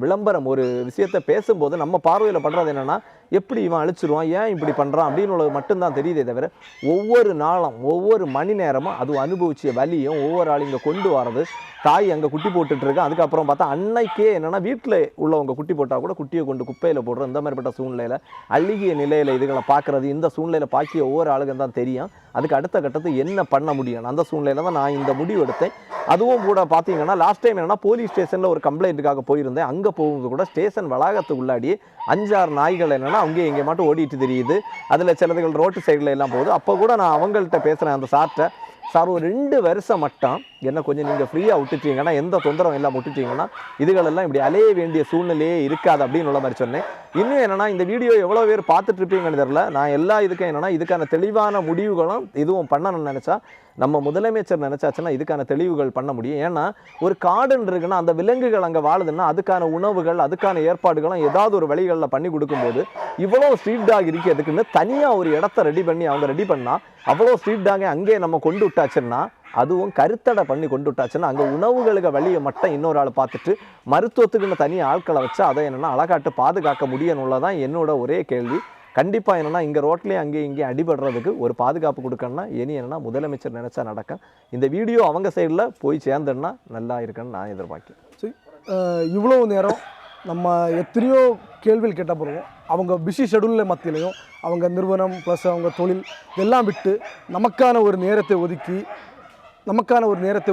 விளம்பரம் ஒரு விஷயத்தை பேசும்போது நம்ம பார்வையில் படுறது என்னென்னா எப்படி இவன் அழிச்சிருவான், ஏன் இப்படி பண்ணுறான் அப்படின்னு உள்ளது மட்டும்தான் தெரியுதே தவிர ஒவ்வொரு நாளும் ஒவ்வொரு மணி நேரமும் அது அனுபவிச்சிய வலியும் ஒவ்வொரு ஆள் இங்கே கொண்டு வரது, தாய் அங்கே குட்டி போட்டுட்ருக்கு, அதுக்கப்புறம் பார்த்தா அன்னைக்கே என்னென்னா வீட்டில் உள்ளவங்க குட்டி போட்டால் கூட குட்டியை கொண்டு குப்பையில் போடுறோம். இந்த மாதிரிப்பட்ட சூழ்நிலையில் அழுகிய நிலையில் இதுகளை பார்க்குறது, இந்த சூழ்நிலையில் பாக்கிய ஒவ்வொரு ஆளுக்கும் தான் தெரியும் அதுக்கு அடுத்த கட்டத்துக்கு என்ன பண்ண முடியும். அந்த சூழ்நிலையில் தான் நான் இந்த முடிவு எடுத்தேன். அதுவும் கூட பார்த்தீங்கன்னா லாஸ்ட் டைம் என்னென்னா போலீஸ் ஸ்டேஷனில் ஒரு கம்ப்ளைண்ட்டுக்காக போயிருந்தேன். அங்கே போகும்போது கூட ஸ்டேஷன் வளாகத்துக்கு உள்ளாடி 5-6 நாய்கள் என்னென்னா அங்கேயே இங்கே மட்டும் ஓடிட்டு தெரியுது. அதில் சிலதுகள் ரோட்டு சைடில் எல்லாம் போகுது. அப்போ கூட நான் அவங்கள்ட்ட பேசுகிறேன் அந்த சார்ட்ட, சார் ஒரு 2 வருஷம் மட்டும் என்ன கொஞ்சம் நீங்கள் ஃப்ரீயாக விட்டுட்டீங்கன்னா எந்த தொந்தரவும் எல்லாம் விட்டுட்டீங்கன்னா இதுகளெல்லாம் இப்படி அலைய வேண்டிய சூழ்நிலையே இருக்காது அப்படின்னு உள்ள மாதிரி சொன்னேன். இன்னும் என்னென்னா இந்த வீடியோ எவ்வளோ பேர் பார்த்துட்டு இருப்பீங்கன்னு தெரியல. நான் எல்லா இதுக்கும் என்னென்னா இதுக்கான தெளிவான முடிவுகளும் இதுவும் பண்ணணும்னு நினச்சா நம்ம முதலமைச்சர் நினச்சாச்சுன்னா இதுக்கான தெளிவுகள் பண்ண முடியும். ஏன்னா ஒரு காடுன்னு இருக்குன்னா அந்த விலங்குகள் அங்கே வாழுதுன்னா அதுக்கான உணவுகள் அதுக்கான ஏற்பாடுகளும் ஏதாவது ஒரு வழிகளில் பண்ணி கொடுக்கும்போது இவ்வளோ ஸ்ட்ரீட் டாக் இருக்கிறதுக்குன்னு தனியாக ஒரு இடத்த ரெடி பண்ணி அவங்க ரெடி பண்ணால் அவ்வளோ ஸ்ட்ரீட் டாகை அங்கேயே நம்ம கொண்டு விட்டாச்சுன்னா அதுவும் கருத்தடை பண்ணி கொண்டு விட்டாச்சுன்னா அங்கே உணவுகளுக்கு வழியை மட்டும் இன்னொரு ஆள் பார்த்துட்டு மருத்துவத்துக்குன்னு தனி ஆட்களை வச்சு அதை என்னென்னா அழகாட்டு பாதுகாக்க முடியணுள்ளதான் என்னோட ஒரே கேள்வி. கண்டிப்பாக என்னென்னா இங்கே ரோட்லேயே அங்கேயும் இங்கேயும் அடிபடுறதுக்கு ஒரு பாதுகாப்பு கொடுக்கணும்னா இனி என்னென்னா முதலமைச்சர் நினச்சா நடக்கும். இந்த வீடியோ அவங்க சைடில் போய் சேர்ந்துன்னா நல்லா இருக்குன்னு நான் எதிர்பார்க்கிறேன். சரி, இவ்வளோ நேரம் நம்ம எத்தனையோ கேள்விகள் கேட்ட பிறகும் அவங்க பிஸி ஷெடியூலில் மத்தியிலையும் அவங்க நிறுவனம் ப்ளஸ் அவங்க தொழில் இதெல்லாம் விட்டு நமக்கான ஒரு நேரத்தை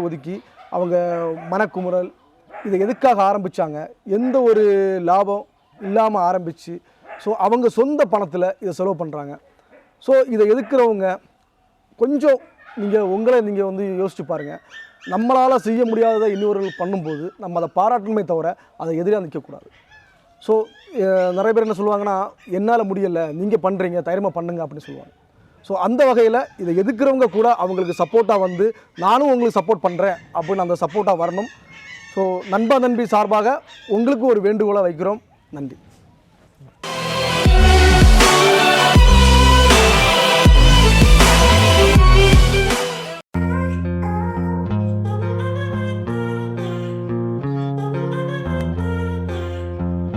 ஒதுக்கி அவங்க மனக்குமுறல் இதை எதுக்காக ஆரம்பித்தாங்க, எந்த ஒரு லாபம் இல்லாமல் ஆரம்பித்து ஸோ அவங்க சொந்த பணத்தில் இதை செலவு பண்ணுறாங்க. ஸோ இதை எதுக்குறவங்க கொஞ்சம் உங்களை நீங்கள் யோசிச்சு பாருங்கள். நம்மளால் செய்ய முடியாததை இன்னொருவர்கள் பண்ணும்போது நம்ம அதை பாராட்டணுமே தவிர அதை எதிராக நிற்கக்கூடாது. ஸோ நிறைய பேர் என்ன சொல்லுவாங்கன்னா, என்னால் முடியலை, நீங்கள் பண்ணுறீங்க, தைரியமாக பண்ணுங்க அப்படின்னு சொல்லுவாங்க. ஸோ அந்த வகையில் இதை எதுக்குறவங்க கூட அவங்களுக்கு சப்போர்ட்டாக நானும் உங்களுக்கு சப்போர்ட் பண்ணுறேன் அப்படின்னு அந்த சப்போர்ட்டாக வரணும். ஸோ நண்பா நண்பி சார்பாக உங்களுக்கு ஒரு வேண்டுகோளை வைக்கிறோம். நன்றி.